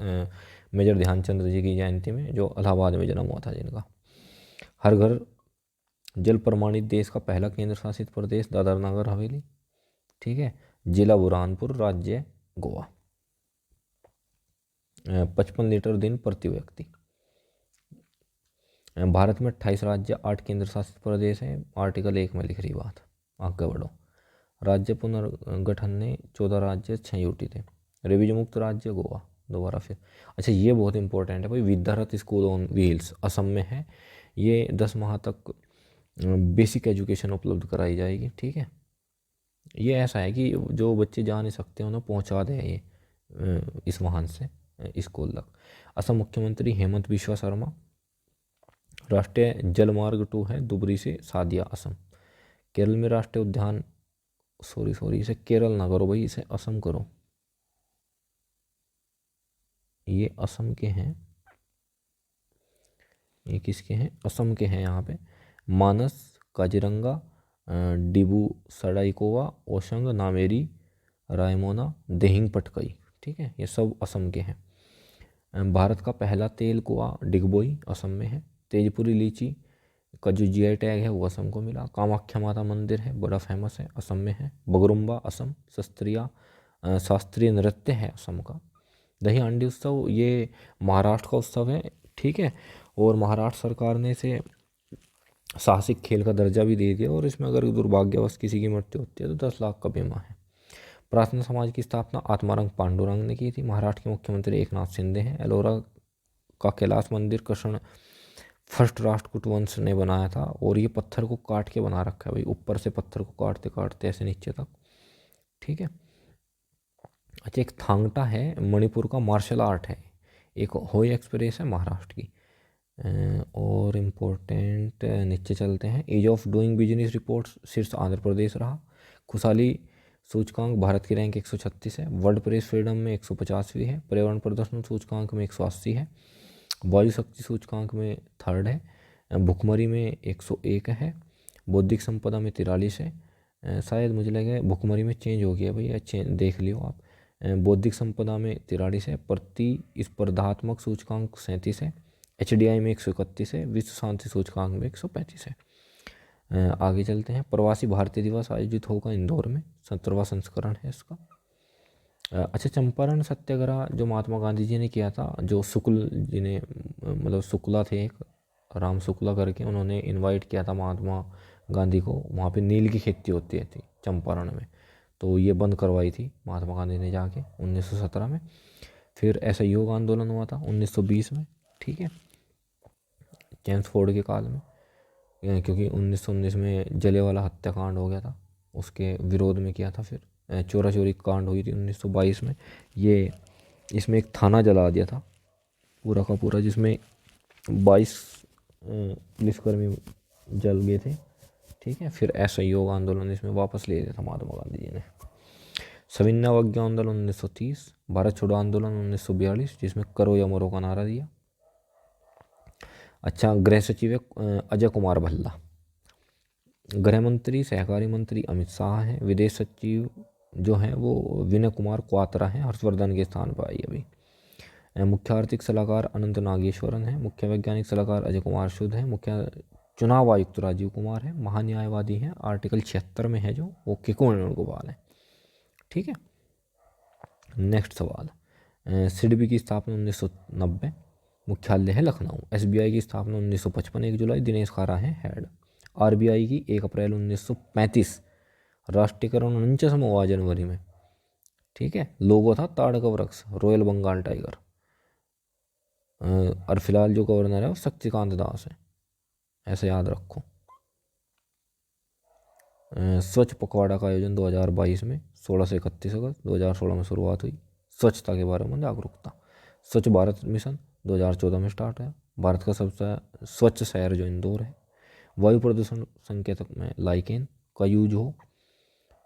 मेजर ध्यानचंद जी की जयंती में, जो इलाहाबाद में जन्म हुआ था जिनका। हर घर जल प्रमाणित देश का पहला केंद्र शासित प्रदेश दादरा नगर हवेली। ठीक है, जिला बुरहानपुर, राज्य गोवा। 55 लीटर दिन प्रति व्यक्ति। भारत में 28 राज्य 8 केंद्र शासित प्रदेश हैं। आर्टिकल 1 में लिख रही बात, आगे बढ़ो। राज्य पुनर्गठन ने 14 राज्य 6 यूटी थे। रेबीज मुक्त राज्य गोवा दोबारा फिर। अच्छा, ये बहुत इंपॉर्टेंट है भाई। विद्यारथ स्कूल ऑन व्हील्स असम में है। ये 10 माह तक बेसिक एजुकेशन उपलब्ध कराई जाएगी। ठीक है, ये ऐसा है कि जो बच्चे जा नहीं सकते उन्हें पहुंचा दे ये इस वाहन से स्कूल तक। असम मुख्यमंत्री हेमंत बिश्वा शर्मा। राष्ट्रीय जलमार्ग 2 है दुबरी से सादिया असम। केरल में राष्ट्रीय उद्यान, सॉरी इसे केरल ना करो भाई, इसे असम करो। ये असम के हैं, ये किसके हैं? असम के हैं। यहाँ पे मानस, काजीरंगा, डिबू सडाइकोवा, ओशंग, नामेरी, रायमोना, देहिंग पटकई। ठीक है, ये सब असम के हैं। भारत का पहला तेल कुआं डिगबोई असम में है। तेजपुरी लीची का जो जीआई टैग है वो असम को मिला। कामाख्या माता मंदिर है, बड़ा फेमस है, असम में है। बगरुम्बा असम शास्त्रीय नृत्य है असम का। दही हांडी उत्सव ये महाराष्ट्र का उत्सव है। ठीक है, और महाराष्ट्र सरकार ने इसे साहसिक खेल का दर्जा भी दे दिया, और इसमें अगर दुर्भाग्यवश किसी की मृत्यु होती है तो 10 लाख का बीमा है। प्रार्थना समाज की स्थापना आत्मारंग पांडुरंग ने की थी। महाराष्ट्र के मुख्यमंत्री एकनाथ शिंदे हैं। एलोरा का कैलाश मंदिर कृष्ण फर्स्ट राष्ट्रकूट वंश ने बनाया था, और ये पत्थर को काट के बना रखा है भाई, ऊपर से पत्थर को काटते काटते ऐसे नीचे तक। ठीक है, अच्छा, एक थांगटा है, मणिपुर का मार्शल आर्ट है। एक होई एक्सप्रेस है महाराष्ट्र की। और इम्पोर्टेंट नीचे चलते हैं। Ease of doing business report शीर्ष आंध्र प्रदेश रहा। खुशहाली सूचकांक भारत की रैंक 136 है। वर्ल्ड प्रेस फ्रीडम में 150वीं है। पर्यावरण प्रदर्शन सूचकांक में 180 है। वायु शक्ति सूचकांक में 3rd है। भुखमरी में 101 है। बौद्धिक संपदा में 43 है। शायद मुझे लगे भुखमरी में चेंज हो गया भैया, देख लियो आप। बौद्धिक संपदा में 43 है। प्रतिस्पर्धात्मक सूचकांक 37 है। HDI में 131 है। विश्व शांति सूचकांक में 135 है। आगे चलते हैं। प्रवासी भारतीय दिवस आयोजित होगा इंदौर में, 17वां संस्करण है इसका। अच्छा, चंपारण सत्याग्रह जो महात्मा गांधी जी ने किया था, जो शुक्ल जी ने, मतलब शुक्ला थे एक, राम शुक्ला करके, उन्होंने इनवाइट किया था महात्मा गांधी को। वहाँ पे नील की खेती होती थी चंपारण में, तो ये बंद करवाई थी महात्मा गांधी ने जाके 1917 में। फिर असहयोग आंदोलन हुआ था 1920 में। ठीक है, चैम्सफोर्ड के काल में, क्योंकि 1919 में जलियांवाला हत्याकांड हो गया था, उसके विरोध में किया था। फिर चोरा चोरी कांड हुई थी 1922 में। ये इसमें एक थाना जला दिया था पूरा का पूरा, जिसमें 22 पुलिसकर्मी जल गए थे। ठीक है, फिर असहयोग आंदोलन इसमें वापस ले लिया था महात्मा गांधी जी ने। सविनय अवज्ञा आंदोलन 1930। भारत छोड़ो आंदोलन 1942, जिसमें करो या मरो का नारा दिया। अच्छा, गृह सचिव है अजय कुमार भल्ला। गृह मंत्री सहकारी मंत्री अमित शाह हैं। विदेश सचिव जो हैं वो विनय कुमार क्वात्रा हैं, हर्षवर्धन के स्थान पर आई अभी। मुख्य आर्थिक सलाहकार अनंत नागेश्वरन है। मुख्य वैज्ञानिक सलाहकार अजय कुमार शुद्ध है। मुख्य चुनाव आयुक्त राजीव कुमार है। महान्यायवादी हैं, आर्टिकल 76 में है जो, वो किकुन वेणुगोपाल है। ठीक है, नेक्स्ट सवाल। सिडबी की स्थापना 1990। मुख्यालय है लखनऊ। SBI की स्थापना 1955 1 जुलाई, दिनेश खारा है हेड। RBI की 1 अप्रैल 1935। राष्ट्रीयकरण 49वां जनवरी में। ठीक है, लोगो था ताड़ का वृक्ष, रॉयल बंगाल टाइगर। और फिलहाल जो गवर्नर है वो शक्तिकांत दास है, ऐसे याद रखो। स्वच्छ पखवाड़ा का आयोजन 2022 में 16 से 31 अगस्त 2016 में शुरुआत हुई। स्वच्छता के बारे में जागरूकता। स्वच्छ भारत मिशन 2014 में स्टार्ट है। भारत का सबसे स्वच्छ शहर जो इंदौर है। वायु प्रदूषण संकेतक में लाइकेन का यूज हो,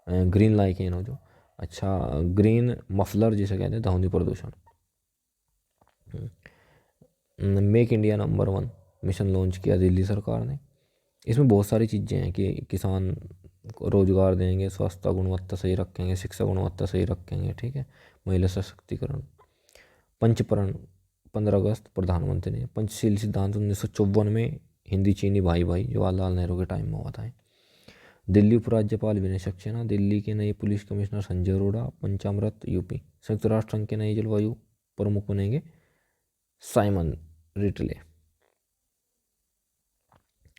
ग्रीन लाइकेन हो जो, अच्छा ग्रीन मफलर जिसे कहते हैं ध्वनि प्रदूषण। Make India number 1 mission launch किया दिल्ली सरकार ने। इसमें बहुत सारी चीज़ें हैं कि किसान को रोजगार देंगे, स्वास्थ्य गुणवत्ता सही रखेंगे, शिक्षा गुणवत्ता सही रखेंगे, ठीक है, महिला सशक्तिकरण। पंचपरण 15 अगस्त प्रधानमंत्री ने। पंचशील सिद्धांत 1954 में हिंदी चीनी भाई भाई जवाहरलाल नेहरू के टाइम में हुआ था। दिल्ली उपराज्यपाल विनय सक्सेना। दिल्ली के नए पुलिस कमिश्नर संजय अरोड़ा। पंचामृत यूपी। संयुक्त राष्ट्र संघ के नए जलवायु प्रमुख बनेंगे साइमन रिटले,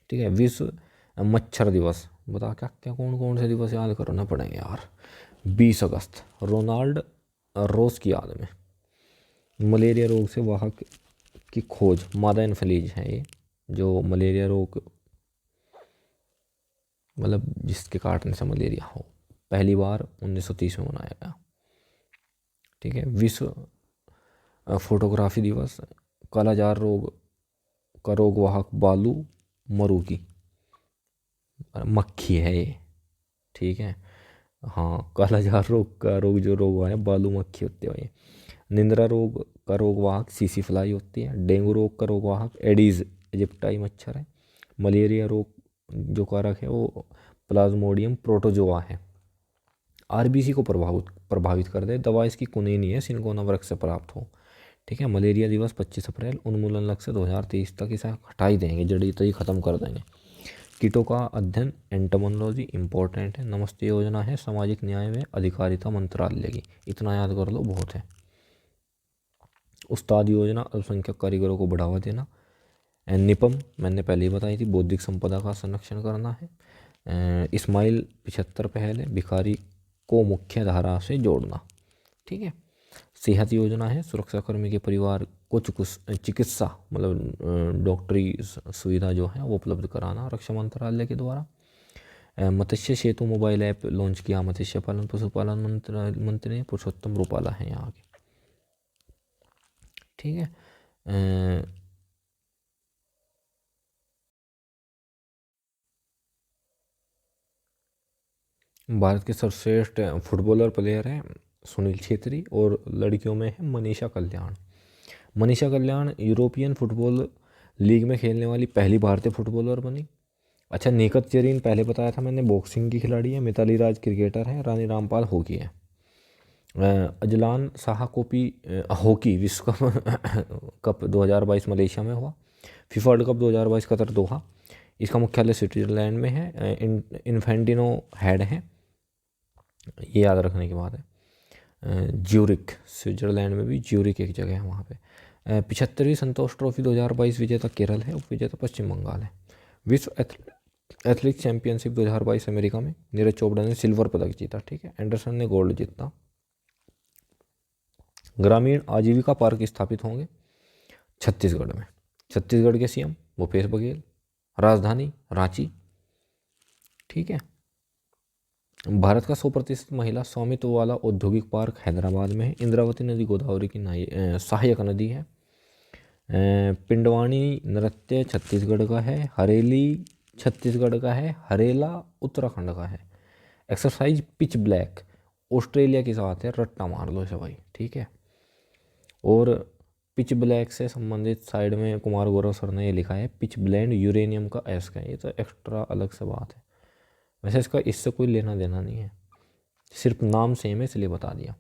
ठीक है। विश्व मच्छर दिवस, बता क्या क्या कौन कौन से दिवस याद करना पड़ेंगे यार। 20 अगस्त रोनाल्ड रोस की याद में। मलेरिया रोग से वाहक की खोज, मादा एनफ्लूएंजा है ये, जो मलेरिया रोग मतलब जिसके काटने से मलेरिया हो, पहली बार 1930 में मनाया गया, ठीक है। विश्व फोटोग्राफी दिवस। कालाजार रोग का रोग वाहक बालू मरू की मक्खी है ये, ठीक है। हाँ, कालाजार रोग का रोग जो रोग हुआ है बालू मक्खी होती है ये। निंद्रा रोग का रोग वाहक सीसी फ्लाई होती है। डेंगू रोग का रोग वाहक एडीज इजिप्टाई मच्छर है। मलेरिया रोग जो कारक है वो प्लाज्मोडियम प्रोटोजोआ है। आरबीसी को प्रभावित कर दे, दवा इसकी कुनैनी है, सिनकोना वृक्ष से प्राप्त हो, ठीक है। मलेरिया दिवस 25 अप्रैल। उन्मूलन लक्ष्य 2023 तक इसे हटा ही देंगे, जड़ी तड़ी खत्म कर देंगे। कीटों का अध्ययन एंटोमोलॉजी इंपॉर्टेंट है। नमस्ते योजना है सामाजिक न्याय व अधिकारिता मंत्रालय की, इतना याद कर लो बहुत है। उस्ताद योजना अल्पसंख्यक कारीगरों को बढ़ावा देना। निपम मैंने पहले ही बताई थी, बौद्धिक संपदा का संरक्षण करना है। इस्माइल 75 पहल है, भिखारी को मुख्य धारा से जोड़ना, ठीक है। सेहत योजना है, सुरक्षाकर्मी के परिवार को चिकित्सा मतलब डॉक्टरी सुविधा जो है वो उपलब्ध कराना, रक्षा मंत्रालय के द्वारा। मत्स्य सेतु मोबाइल ऐप लॉन्च किया मत्स्य पालन पशुपालन मंत्री पुरुषोत्तम रूपाला है यहाँ के, ठीक है। भारत के सर्वश्रेष्ठ फुटबॉलर प्लेयर हैं सुनील छेत्री, और लड़कियों में है मनीषा कल्याण। मनीषा कल्याण यूरोपियन फुटबॉल लीग में खेलने वाली पहली भारतीय फुटबॉलर बनी। अच्छा, निकत जरीन पहले बताया था मैंने, बॉक्सिंग की खिलाड़ी है। मिताली राज क्रिकेटर है। रानी रामपाल हॉकी है। अजलान शाह हॉकी विश्व कप 2022 मलेशिया में हुआ। फीफा वर्ल्ड कप 2022 कतर दोहा। इसका मुख्यालय स्विट्जरलैंड में है। इन्फेंटिनो हेड है, ये याद रखने की बात है। ज्यूरिक स्विट्जरलैंड में भी ज्यूरिक एक जगह है वहाँ पे। 75वीं संतोष ट्रॉफी 2022 विजेता केरल है, उपविजेता पश्चिम बंगाल है। विश्व एथलेटिक्स चैंपियनशिप 2022 अमेरिका में नीरज चोपड़ा ने सिल्वर पदक जीता, ठीक है। एंडरसन ने गोल्ड जीता। ग्रामीण आजीविका पार्क स्थापित होंगे छत्तीसगढ़ में। छत्तीसगढ़ के सीएम भूपेश बघेल। राजधानी रांची, ठीक है। भारत का 100% महिला स्वामित्व वाला औद्योगिक पार्क हैदराबाद में है। इंद्रावती नदी गोदावरी की सहायक नदी है। पिंडवानी नृत्य छत्तीसगढ़ का है। हरेली छत्तीसगढ़ का है। हरेला उत्तराखंड का है। एक्सरसाइज पिच ब्लैक ऑस्ट्रेलिया के साथ है, रट्टा मार लो इसे भाई, ठीक है। और पिच ब्लैक से संबंधित साइड में कुमार गौरव सर ने ये लिखा है पिच ब्लेंड यूरेनियम का एस का, ये तो एक्स्ट्रा अलग से बात है। वैसे इसका इससे कोई लेना देना नहीं है, सिर्फ नाम सेम है इसलिए बता दिया।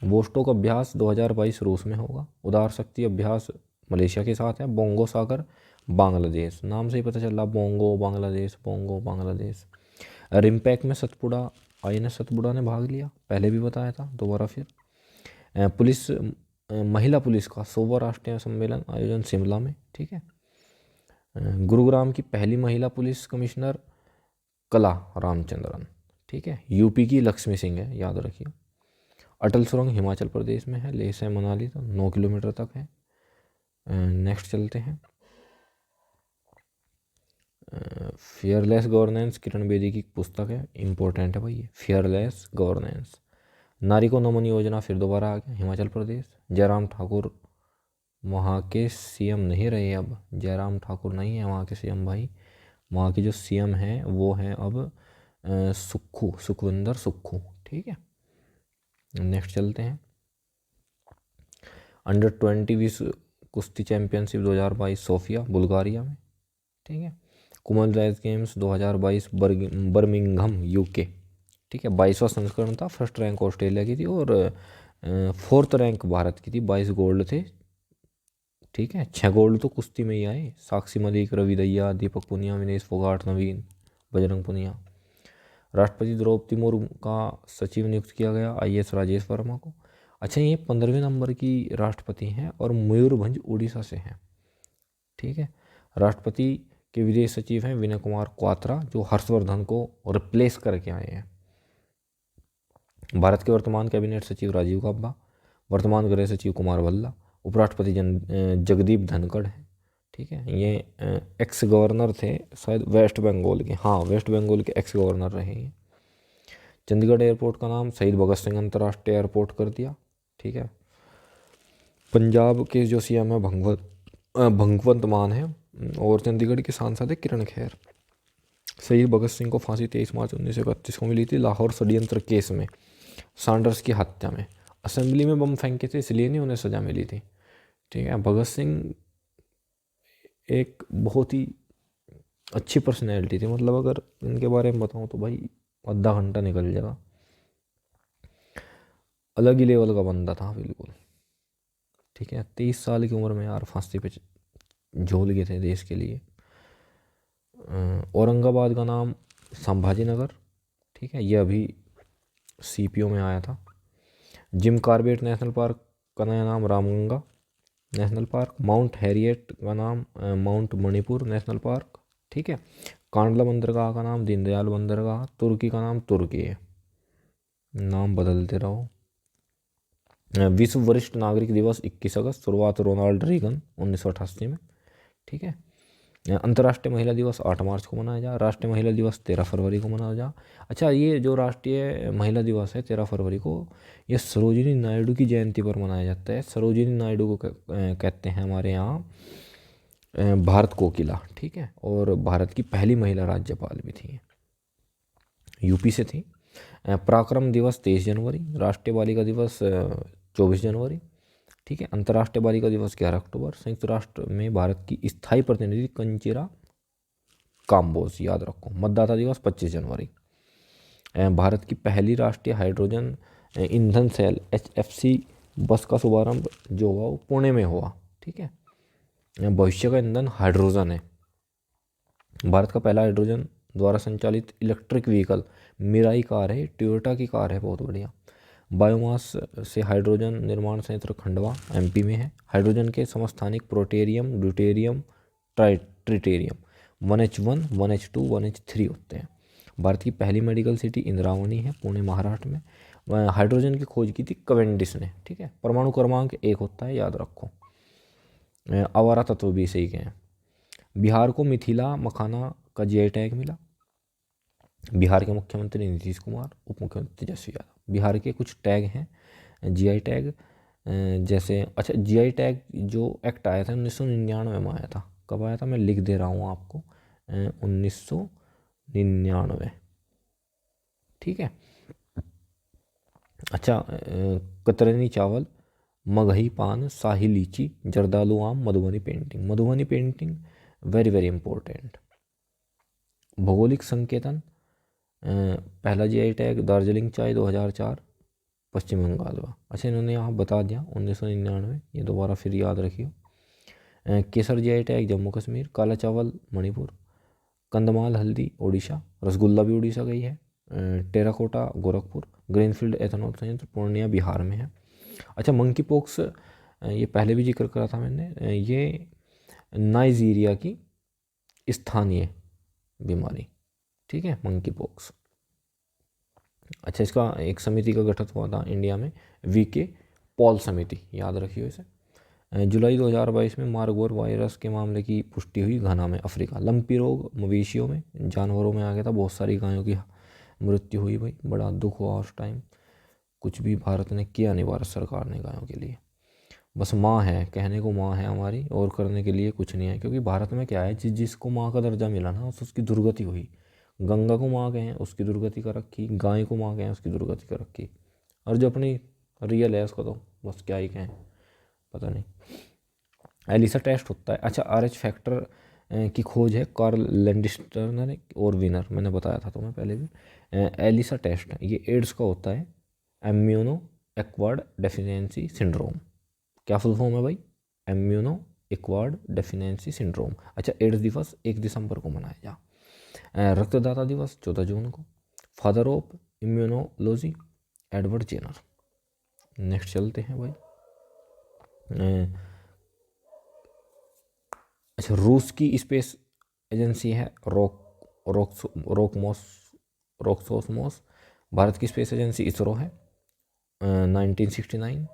वोस्टोक अभ्यास 2022 रूस में होगा। उदार शक्ति अभ्यास मलेशिया के साथ है। बोंगो सागर बांग्लादेश, नाम से ही पता चल रहा, बोंगो बांग्लादेश, बोंगो बांग्लादेश। रिम्पैक में सतपुड़ा INS सतपुड़ा ने भाग लिया, पहले भी बताया था, दोबारा फिर। पुलिस महिला पुलिस का 100वां राष्ट्रीय सम्मेलन आयोजन शिमला में, ठीक है। गुरुग्राम की पहली महिला पुलिस कमिश्नर कला रामचंद्रन, ठीक है। यूपी की लक्ष्मी सिंह है, याद रखिए। अटल सुरंग हिमाचल प्रदेश में है, लेह से मनाली तक 9 किलोमीटर तक है। नेक्स्ट चलते हैं। फियरलेस गवर्नेंस किरण बेदी की पुस्तक है, इंपॉर्टेंट है भाई ये, फियरलेस गवर्नेंस। नारी को नमन योजना फिर दोबारा आ गया, हिमाचल प्रदेश। जयराम ठाकुर वहाँ के सीएम नहीं रहे अब, जयराम ठाकुर नहीं है वहाँ के सीएम भाई। वहाँ की जो सीएम हैं वो हैं अब सुखविंदर सुक्खू। ठीक है, नेक्स्ट चलते हैं। अंडर 20 विश्व कुश्ती चैंपियनशिप 2022 सोफिया बुल्गारिया में। ठीक है, कॉमनवेल्थ गेम्स 2022 बर्मिंघम यूके। ठीक है, 22वां संस्करण था। फर्स्ट रैंक ऑस्ट्रेलिया की थी और फोर्थ रैंक भारत की थी, 22 गोल्ड थे। ठीक है, 6 गोल्ड तो कुश्ती में ही आए, साक्षी मलिक, रवि दहिया, दीपक पुनिया, विनेश फोगाट, नवीन, बजरंग पुनिया। राष्ट्रपति द्रौपदी मुर्मू का सचिव नियुक्त किया गया IAS राजेश वर्मा को। अच्छा, ये 15वें नंबर की राष्ट्रपति हैं और मयूरभंज उड़ीसा से हैं। ठीक है, राष्ट्रपति के विदेश सचिव हैं विनय कुमार क्वात्रा, जो हर्षवर्धन को रिप्लेस करके आए हैं। भारत के वर्तमान कैबिनेट सचिव राजीव गौबा, वर्तमान गृह सचिव कुमार भल्ला, उपराष्ट्रपति जगदीप धनखड़ हैं। ठीक है, ये एक्स गवर्नर थे शायद वेस्ट बंगाल के, हाँ वेस्ट बंगाल के एक्स गवर्नर रहे हैं। चंडीगढ़ एयरपोर्ट का नाम शहीद भगत सिंह अंतर्राष्ट्रीय एयरपोर्ट कर दिया। ठीक है, पंजाब के जो सीएम है भगवंत मान है और चंडीगढ़ के सांसद है किरण खेर। शहीद भगत सिंह को फांसी 23 मार्च 1931 को मिली थी लाहौर षड्यंत्र केस में, सैंडर्स की हत्या में। असेंबली में बम फेंके थे इसलिए नहीं उन्हें सजा मिली थी। ठीक है, भगत सिंह एक बहुत ही अच्छी पर्सनैलिटी थी, मतलब अगर इनके बारे में बताऊँ तो भाई आधा घंटा निकल जाएगा। अलग ही लेवल का बंदा था बिल्कुल। ठीक है, 23 साल की उम्र में यार फांसी पे झूल गए थे देश के लिए। औरंगाबाद का नाम संभाजी नगर। ठीक है, ये अभी CPO में आया था। जिम कॉर्बेट नेशनल पार्क का नया नाम Ramganga national park. Mount Harriet का नाम माउंट मणिपुर नेशनल पार्क। ठीक है, कांडला बंदरगाह का नाम दीनदयाल बंदरगाह। तुर्की का नाम तुर्की है, नाम बदलते रहो। विश्व वरिष्ठ नागरिक दिवस 21 अगस्त, शुरुआत रोनाल्ड रीगन 1988 में। ठीक है, अंतर्राष्ट्रीय महिला दिवस 8 मार्च को मनाया जा। राष्ट्रीय महिला दिवस 13 फरवरी को मनाया जा। अच्छा, ये जो राष्ट्रीय महिला दिवस है 13 फरवरी को, ये सरोजिनी नायडू की जयंती पर मनाया जाता है। सरोजिनी नायडू को कहते हैं हमारे यहाँ भारत कोकिला। ठीक है, और भारत की पहली महिला राज्यपाल भी थी, यूपी से थी। पराक्रम दिवस 23 जनवरी। राष्ट्रीय बालिका दिवस 24 जनवरी। ठीक है, अंतर्राष्ट्रीय बालिका दिवस 11 अक्टूबर। संयुक्त राष्ट्र में भारत की स्थायी प्रतिनिधि कंचिरा काम्बोज, याद रखो। मतदाता दिवस 25 जनवरी। भारत की पहली राष्ट्रीय हाइड्रोजन ईंधन सेल HFC बस का शुभारंभ जो हुआ वो पुणे में हुआ। ठीक है, भविष्य का ईंधन हाइड्रोजन है। भारत का पहला हाइड्रोजन द्वारा संचालित इलेक्ट्रिक व्हीकल मिराई कार है, टोयोटा की कार है, बहुत बढ़िया। बायोमास से हाइड्रोजन निर्माण संयंत्र खंडवा MP में है। हाइड्रोजन के समस्थानिक प्रोटेरियम, ड्यूटेरियम, ट्रिटेरियम 1H1, 1H2, 1H3 होते हैं। भारत की पहली मेडिकल सिटी इंद्रावणी है, पुणे महाराष्ट्र में। हाइड्रोजन की खोज की थी कैवेंडिश ने। ठीक है, परमाणु क्रमांक 1 होता है, याद रखो। आवारा तत्व भी सही के हैं। बिहार को मिथिला मखाना का GI टैग मिला। बिहार के मुख्यमंत्री नीतीश कुमार, उप मुख्यमंत्री तेजस्वी यादव। बिहार के कुछ टैग हैं GI टैग, जैसे अच्छा GI टैग जो एक्ट आया था 1999 में आया था। कब आया था मैं लिख दे रहा हूँ आपको, 1999। ठीक है, अच्छा, कतरनी चावल, मगही पान, शाही लीची, जर्दालू आम, Madhubani painting. Madhubani painting very very important. भौगोलिक संकेतन, पहला GI टैग दार्जिलिंग चाय 2004 पश्चिम बंगाल का। अच्छा, इन्होंने यहाँ बता दिया 1999, ये दोबारा फिर याद रखिए। केसर GI टैग जम्मू कश्मीर। काला चावल मणिपुर। कंदमाल हल्दी उड़ीसा। रसगुल्ला भी उड़ीसा गई है। टेराकोटा गोरखपुर। ग्रीनफील्ड एथेनॉल संयंत्र पूर्णिया बिहार में है। अच्छा, मंकी पॉक्स, ये पहले भी जिक्र करा था मैंने, ये नाइजीरिया की स्थानीय बीमारी। ठीक है, मंकी पॉक्स। अच्छा, इसका एक समिति का गठन हुआ था इंडिया में, VK पॉल समिति, याद रखिए इसे। जुलाई 2022 में मार्बर्ग वायरस के मामले की पुष्टि हुई घाना में, अफ्रीका। लंपी रोग मवेशियों में, जानवरों में आ गया था, बहुत सारी गायों की मृत्यु हुई भाई, बड़ा दुख हुआ उस टाइम। कुछ भी भारत ने किया नहीं, भारत सरकार ने गायों के लिए। बस माँ है, कहने को माँ है हमारी, और करने के लिए कुछ नहीं है। क्योंकि भारत में क्या है, जिसको माँ का दर्जा मिला ना उसकी दुर्गति हुई। गंगा को माँ कहें उसकी दुर्गति कर रखी, गाय को माँ कहें उसकी दुर्गति कर रखी, और जो अपनी रियल है उसको तो बस क्या ही कहें, पता नहीं। एलिसा टेस्ट होता है, अच्छा RH फैक्टर की खोज है कार्ल लैंडस्टर ने और विनर, मैंने बताया था तुम्हें पहले भी। एलिसा टेस्ट ये एड्स का होता है, इम्यूनो एक्वायर्ड डेफिशिएंसी सिंड्रोम। क्या फुल फॉर्म है भाई? Immuno acquired deficiency syndrome. अच्छा, एड्स दिवस 1 दिसंबर को मनाया जा। रक्तदाता दिवस 14 जून को। Father of immunology Edward Jenner. Next चलते हैं भाई। अच्छा, रूस की स्पेस एजेंसी है रोकसोसमोस। भारत की स्पेस एजेंसी इसरो है 1969।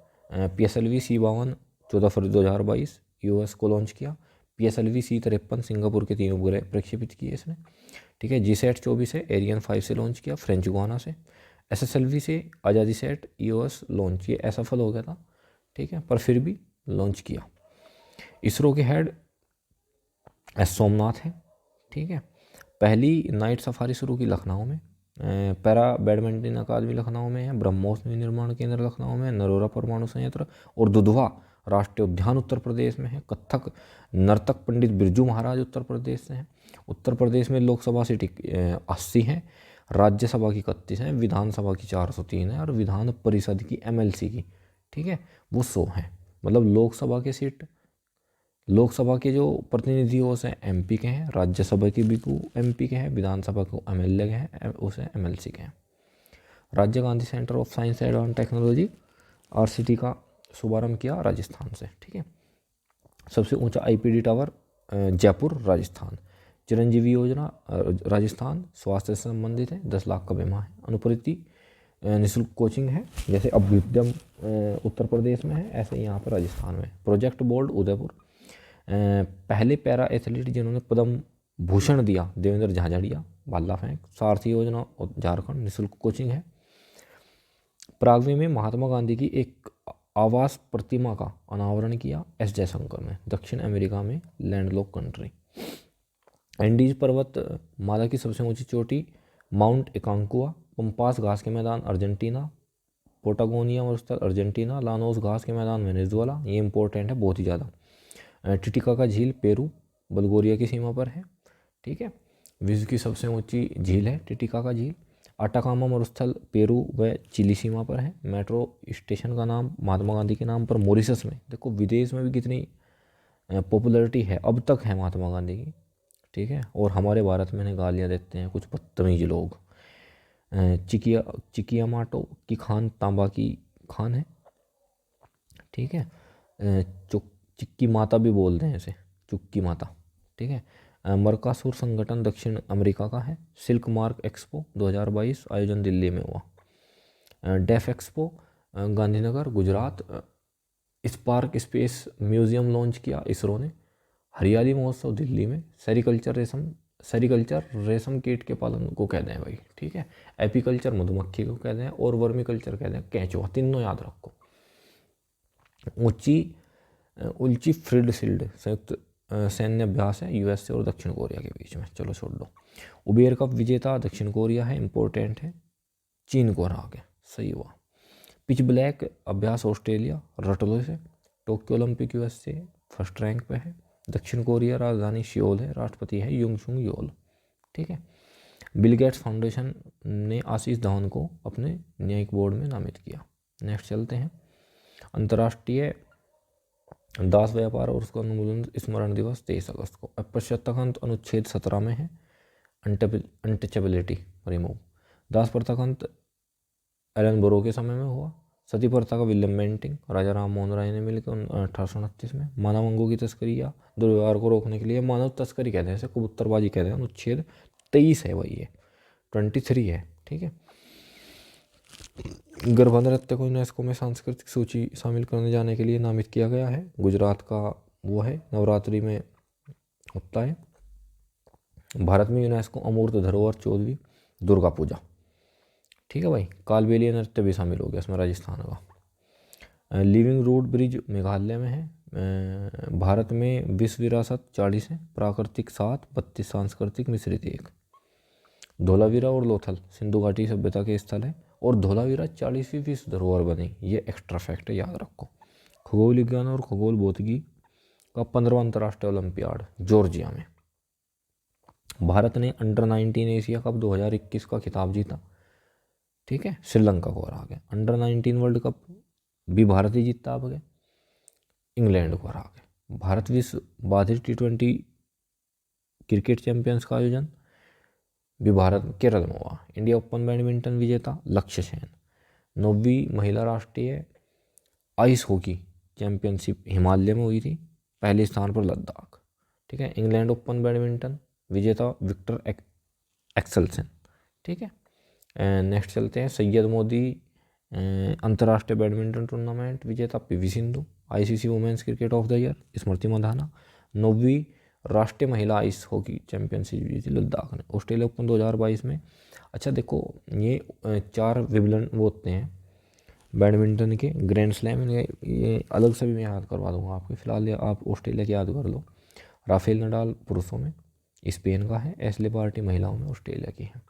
PSLV C52 14 फरवरी 2022 US को लॉन्च किया। PSLV C53 सिंगापुर के 3 उपग्रह प्रक्षेपित किए इसने, ठीक है। GSAT 24 है एरियन 5 से लॉन्च किया, फ्रेंच गुआना से। SSLV से आज़ादी सेट EOS लॉन्च, ये असफल हो गया था, ठीक है, पर फिर भी लॉन्च किया। इसरो के हेड एस सोमनाथ है, ठीक है। पहली नाइट सफारी शुरू की लखनऊ में। पैरा बैडमिंटन अकादमी लखनऊ में है। ब्रह्मोस निर्माण केंद्र लखनऊ में है। नरोरा परमाणु संयंत्र और दुधवा राष्ट्रीय उद्यान उत्तर प्रदेश में है। कथक नर्तक पंडित बिरजू महाराज उत्तर प्रदेश से हैं। उत्तर प्रदेश में लोकसभा सीट 80 है, राज्यसभा की 31 है, विधानसभा की 403 है, और विधान परिषद की MLC की, ठीक है, वो 100 है। मतलब लोकसभा के सीट, लोकसभा के जो प्रतिनिधि हो उसे MP के हैं, राज्यसभा के भी MP के हैं, विधानसभा को MLA के हैं, उसे MLC के हैं। Rajiv Gandhi centre of science and technology RCT का शुभारंभ किया राजस्थान से, ठीक है। सबसे ऊंचा IPD टावर जयपुर राजस्थान। चिरंजीवी योजना राजस्थान स्वास्थ्य से संबंधित है, 10 लाख का बीमा है। अनुप्रति निःशुल्क कोचिंग है, जैसे अब विद्यम उत्तर प्रदेश में है, ऐसे यहाँ पर राजस्थान में। Project board Udaipur. पहले पैरा एथलीट जिन्होंने पद्म भूषण दिया देवेंद्र झाझड़िया, भाला फेंक। सारथी योजना झारखंड, निःशुल्क कोचिंग है। प्रागवे में महात्मा गांधी की एक आवास प्रतिमा का अनावरण किया S जयशंकर ने। दक्षिण अमेरिका में लैंडलॉक कंट्री। एंडीज पर्वत माला की सबसे ऊंची चोटी माउंट एकांकुआ। पंपास घास के मैदान अर्जेंटीना। पोटागोनिया मरुस्थल अर्जेंटीना। लानोस घास के मैदान वेनेजुएला, ये इंपॉर्टेंट है बहुत ही ज़्यादा। टिटिकाका झील पेरू बल्गोरिया की सीमा पर है, ठीक है। विश्व की सबसे ऊंची झील है टिटिकाका झील। अटाकामा मरुस्थल पेरू व चिली सीमा पर है। मेट्रो स्टेशन का नाम महात्मा गांधी के नाम पर मॉरिशस में। देखो विदेश में भी कितनी पॉपुलैरिटी है अब तक है महात्मा गांधी की, ठीक है। और हमारे भारत में इन्हें गालियाँ देते हैं कुछ बदतमीज लोग। चिकियामाटो की खान तांबा की खान है, ठीक है। चिक्की माता भी बोलते हैं इसे, चुक्की माता, ठीक है। मरकासूर संगठन दक्षिण अमेरिका का है। सिल्क मार्क एक्सपो 2022 आयोजन दिल्ली में हुआ। DefExpo Gandhinagar Gujarat. Spark space museum launch किया इसरो ने। हरियाली महोत्सव दिल्ली में। सेरिकल्चर रेशम कीट के पालन को कहते हैं भाई, ठीक है। एपीकल्चर मधुमक्खी को कहते हैं, और वर्मिकल्चर कहते हैं केंचुआ। तीनों याद रखो। उल्ची फ्रीड शील्ड संयुक्त सैन्य अभ्यास है USA और दक्षिण कोरिया के बीच में। चलो छोड़ दो। उबेर कप विजेता दक्षिण कोरिया है, इंपॉर्टेंट है। चीन को हरा के, सही हुआ। पिच ब्लैक अभ्यास ऑस्ट्रेलिया रटलो से। Tokyo Olympic USA first rank पे है। दक्षिण कोरिया राजधानी सियोल है, राष्ट्रपति है युंग सुंग योल, ठीक है। बिल गेट्स फाउंडेशन ने आशीष धवन को अपने न्यायिक बोर्ड में नामित किया। नेक्स्ट चलते हैं। अंतर्राष्ट्रीय दास व्यापार और उसका उन्मूलन स्मरण दिवस 23 अगस्त को। अपश्यतकंत अनुच्छेद 17 में है, अनटचेबिलिटी रिमूव। दास प्रथाकंत एलन बोरो के समय में हुआ। सती प्रथा का विलियम बेंटिंग राजा राम मोहन राय ने मिलकर 1829 में। मानव अंगों की तस्करी या दुर्व्यवहार को रोकने के लिए मानव तस्करी कहते हैं, इसे कबूतरबाजी कहते हैं। अनुच्छेद 23 है भाई, ये 23 है, ठीक है। गरबा नृत्य को यूनेस्को में सांस्कृतिक सूची शामिल करने जाने के लिए नामित किया गया है। गुजरात का वो है, नवरात्रि में होता है। भारत में यूनेस्को अमूर्त धरोहर 14वीं दुर्गा पूजा। ठीक है भाई। कालबेलिया नृत्य भी शामिल हो गया इसमें, राजस्थान का। लिविंग रूट ब्रिज मेघालय में है। भारत में विश्व विरासत 40 है, प्राकृतिक 7, 32 सांस्कृतिक मिश्रित 1। धोलावीरा और लोथल सिंधु घाटी सभ्यता के स्थल है, और धोलावीरा 40वीं विश्व धरोहर बनी। ये एक्स्ट्रा फैक्ट है, याद रखो। खगोल विज्ञान और खगोल भौतिकी का 15वां अंतर्राष्ट्रीय ओलंपियाड जॉर्जिया में। भारत ने अंडर 19 एशिया कप 2021 का खिताब जीता। ठीक है, श्रीलंका को हरा के। अंडर 19 वर्ल्ड कप भी भारत ही जीतता अब के, इंग्लैंड को हरा के। भारत विश्व बाधित T20 क्रिकेट चैंपियंस का आयोजन भी भारत केरल में हुआ। इंडिया ओपन बैडमिंटन विजेता लक्ष्य सेन। 9वीं महिला राष्ट्रीय आइस हॉकी चैंपियनशिप हिमालय में हुई थी, पहले स्थान पर लद्दाख। ठीक है। इंग्लैंड ओपन बैडमिंटन विजेता विक्टर एक्सेल्सन। ठीक है। नेक्स्ट चलते हैं, सैयद मोदी अंतर्राष्ट्रीय बैडमिंटन टूर्नामेंट विजेता PV Sindhu. ICC women's cricket of the year Smriti Mandhana. 9वीं राष्ट्रीय महिला आइस हॉकी चैंपियनशिप जीती लद्दाख ने। ऑस्ट्रेलिया ओपन 2022 में। अच्छा देखो, ये 4 विबलन वो होते हैं बैडमिंटन के, ग्रैंड स्लैम। ये अलग से भी मैं याद करवा दूंगा आपको, फिलहाल आप ऑस्ट्रेलिया की याद कर लो। राफेल नडाल पुरुषों में स्पेन का है, एशले बार्टी महिलाओं में ऑस्ट्रेलिया की है।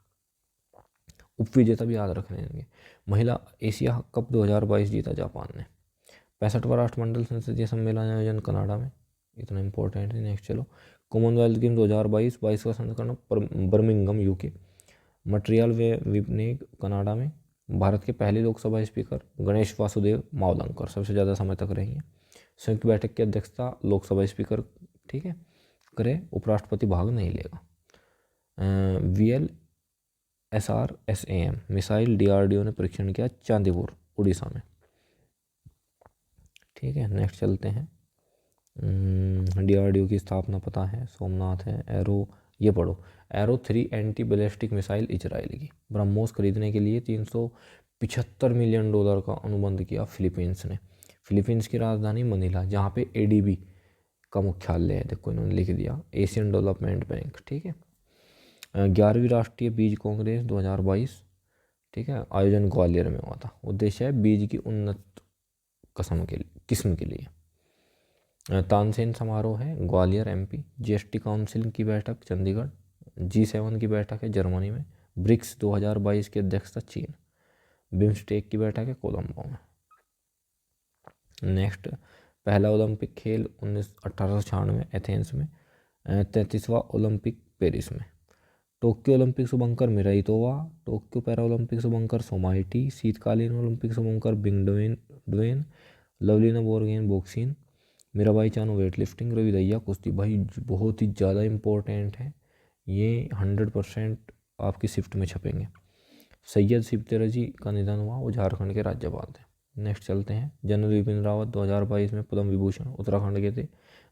उप विजेता भी याद रखने होंगे। महिला एशिया कप 2022 जीता जापान ने। 65वां राष्ट्रमंडल संसदीय सम्मेलन आयोजन कनाडा में, इतना इंपॉर्टेंट है। नेक्स्ट चलो, कॉमनवेल्थ गेम 2022 22वां संस्करण बर्मिंघम UK। मट्रियल वे विपनेग कनाडा में। भारत के पहले लोकसभा स्पीकर गणेश वासुदेव मावलंकर सबसे ज़्यादा समय तक रहेंगे। संयुक्त बैठक की अध्यक्षता लोकसभा स्पीकर, ठीक है, करे, उपराष्ट्रपति भाग नहीं लेगा। VLSR-SAM मिसाइल DRDO ने परीक्षण किया चांदीपुर उड़ीसा में। ठीक है। नेक्स्ट चलते हैं, DRDO की स्थापना पता है, सोमनाथ है। एरो, ये पढ़ो, arrow 3 anti ballistic missile Israel की। ब्रह्मोस खरीदने के लिए $375 मिलियन का अनुबंध किया फिलीपींस ने। फिलीपींस की राजधानी मनीला, जहाँ पे ADB का मुख्यालय है, देखो इन्होंने लिख दिया, एशियन डेवलपमेंट बैंक। ठीक है। 11वीं राष्ट्रीय बीज कांग्रेस 2022, ठीक है, आयोजन ग्वालियर में हुआ था। उद्देश्य है बीज की उन्नत किस्म के लिए। तानसेन समारोह है ग्वालियर MP। GST काउंसिल की बैठक चंडीगढ़। G7 की बैठक है जर्मनी में। ब्रिक्स 2022 की अध्यक्षता चीन। बिम्स्टेक की बैठक है कोलंबो में। नेक्स्ट, पहला ओलंपिक खेल 1896 एथेंस में। 33वां ओलंपिक पेरिस में। टोक्यो ओलंपिक शुभंकर मिराइतोवा। टोक्यो पैरा ओलंपिक शुभंकर सोमाइटी। शीतकालीन ओलंपिक शुभंकर Bing Dwen. Lovlina Borgohain boxing. Mirabai Chanu weight lifting. Ravi Dahiya कुश्ती। भाई बहुत ही ज़्यादा इंपॉर्टेंट है ये, 100% आपकी शिफ्ट में छपेंगे। सैयद शिवतेरजी का निधन हुआ, वो झारखंड के राज्यपाल थे। नेक्स्ट चलते हैं, जनरल बिपिन रावत 2022 में पद्म विभूषण, उत्तराखंड के थे,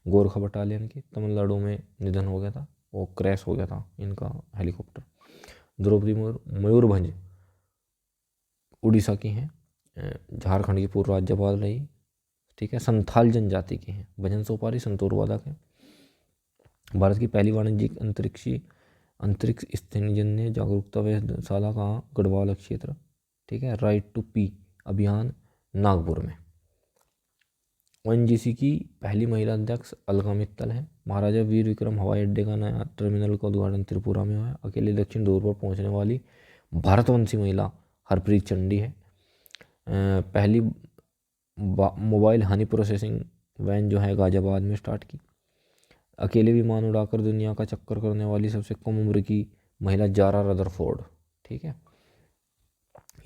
गोरखा बटालियन की। तमिलनाडु में निधन हो गया था, वो क्रैश हो गया था इनका हेलीकॉप्टर। द्रौपदी मयूरभंज उड़ीसा की हैं, झारखंड की पूर्व राज्यपाल रही। ठीक है। संथाल जनजाति के हैं, भजन सोपारी संतूर वादक हैं। भारत की पहली वाणिज्यिक अंतरिक्ष स्थलजन्य जागरूकता वेधशाला कहाँ, गढ़वाल क्षेत्र। ठीक है। राइट टू पी अभियान नागपुर में। ONGC की पहली महिला अध्यक्ष अलका मित्तल है। महाराजा वीर विक्रम हवाई अड्डे का नया टर्मिनल का उद्घाटन त्रिपुरा में हुआ है। अकेले दक्षिण ध्रुव पर पहुंचने वाली भारतवंशी महिला हरप्रीत चंडी है। पहली मोबाइल हनी प्रोसेसिंग वैन जो है गाजियाबाद में स्टार्ट की। अकेले विमान उड़ाकर दुनिया का चक्कर करने वाली सबसे कम उम्र की महिला जारा रदरफोर्ड। ठीक है,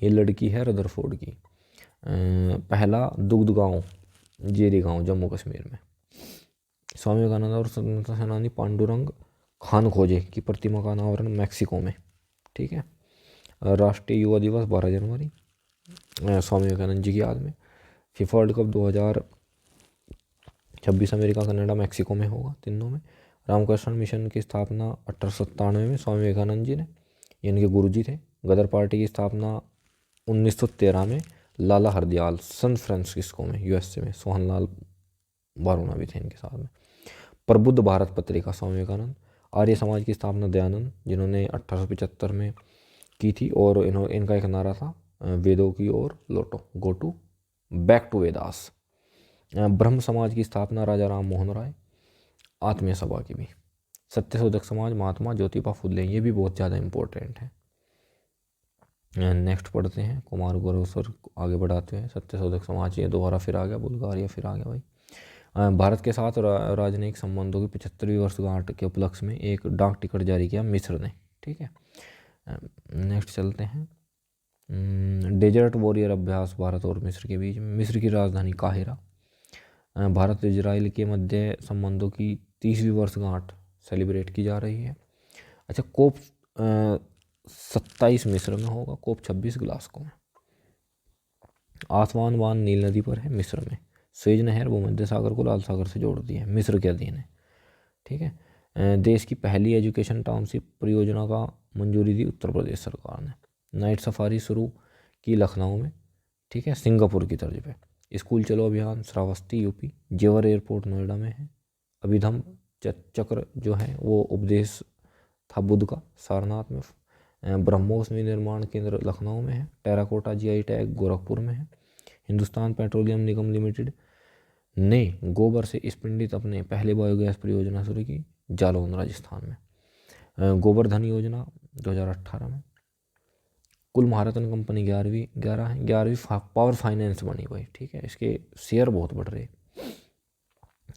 ये लड़की है रदरफोर्ड की। पहला दुग्ध गांव जेरी गांव जम्मू कश्मीर में। स्वामी विवेकानंद और स्वतंत्रता सेनानी पांडुरंग खान खोजे की प्रतिमा का अनावरण मैक्सिको में। ठीक है। राष्ट्रीय युवा दिवस 12 जनवरी स्वामी विवेकानंद जी की याद में। FIFA world cup 2026 America Canada Mexico में होगा, तीनों में। रामकृष्ण मिशन की स्थापना 1897 में स्वामी विवेकानंद जी ने, ये इनके गुरु जी थे। गदर पार्टी की स्थापना 1913 में लाला हरदयाल सैन फ्रांसिस्को में यूएसए में, सोहनलाल बारोना भी थे इनके साथ में। प्रबुद्ध भारत पत्रिका स्वामी विवेकानंद। आर्य समाज की स्थापना दयानंद, जिन्होंने 1875 में की थी, और इनका एक नारा था वेदों की ओर लौटो, go to back to Vedas. Brahmo Samaj की स्थापना राजा राम मोहन राय। आत्मीय सभा की भी। सत्यशोधक समाज महात्मा ज्योतिबा फुले, ये भी बहुत ज़्यादा इम्पोर्टेंट है। नेक्स्ट पढ़ते हैं कुमार गुरु आगे बढ़ाते हैं। सत्यशोधक समाज ये दोबारा फिर आ गया, बुल्गारिया फिर आ गया भाई। भारत के साथ राजनयिक संबंधों की 75वीं वर्षगांठ के उपलक्ष्य में एक डाक टिकट जारी किया मिस्र ने। ठीक है, नेक्स्ट चलते हैं। डेजर्ट वॉरियर अभ्यास भारत और मिस्र के बीच में। मिस्र की राजधानी काहिरा। भारत इजराइल के मध्य संबंधों की 30वीं वर्षगांठ सेलिब्रेट की जा रही है। अच्छा, कोप 27 मिस्र में होगा, कोप 26 ग्लासगो में। आसवान बांध नील नदी पर है मिस्र में। स्वेज नहर भूमध्य सागर को लाल सागर से जोड़ती है, मिस्र के अधीन है। ठीक है, देश की पहली एजुकेशन टाउनशिप परियोजना का मंजूरी दी उत्तर प्रदेश सरकार ने। नाइट सफारी शुरू की लखनऊ में। ठीक है, सिंगापुर की तर्ज पे। स्कूल चलो अभियान श्रावस्ती यूपी। जेवर एयरपोर्ट नोएडा में है। अभिधम चक्र जो है वो उपदेश था बुद्ध का, सारनाथ में। ब्रह्मोस निर्माण केंद्र लखनऊ में है। टेराकोटा जीआई टैग गोरखपुर में है। हिंदुस्तान पेट्रोलियम निगम लिमिटेड ने गोबर से स्पिंडित अपने पहले बायोगैस परियोजना शुरू की जालौन राजस्थान में। गोवर्धन योजना 2018 में। कुल महारत्न कंपनी 11वीं पावर फाइनेंस बनी भाई। ठीक है, इसके शेयर बहुत बढ़ रहे,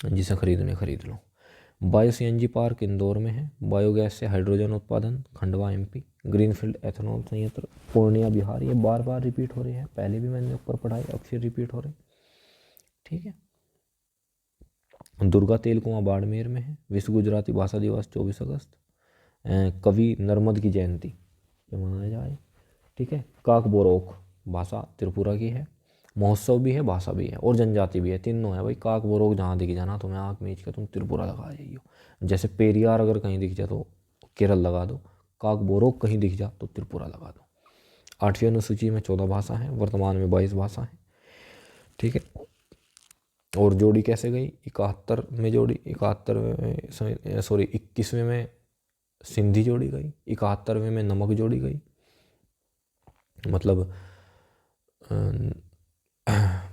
जिसे खरीद लो। बायो सीएनजी पार्क इंदौर में है। बायोगैस से हाइड्रोजन उत्पादन खंडवा एमपी। ग्रीनफील्ड एथेनॉल संयंत्र पूर्णिया बिहार। ये बार बार रिपीट हो रही है, पहले भी मैंने ऊपर पढ़ाई, अब फिर रिपीट हो रही। ठीक है, दुर्गा तेल कुआं बाड़मेर में है। विश्व गुजराती भाषा दिवस 24 अगस्त। कवि नर्मद की जयंती ये मनाया जाए। ठीक है, काक बोरोक भाषा त्रिपुरा की है। महोत्सव भी है, भाषा भी है, और जनजाति भी है, तीनों है भाई। काक बोरोक जहाँ दिख जाना तुम्हें आँख मीच के तुम त्रिपुरा लगा जाइयो। जैसे पेरियार अगर कहीं दिख जाए तो केरल लगा दो, काक बोरोक कहीं दिख जा तो त्रिपुरा लगा दो। 8वीं अनुसूची में 14 भाषा है, वर्तमान में 22 भाषा है। ठीक है, और जोड़ी कैसे गई? 71 में जोड़ी, 21वें में सिंधी जोड़ी गई, 71वें में नमक जोड़ी गई। मतलब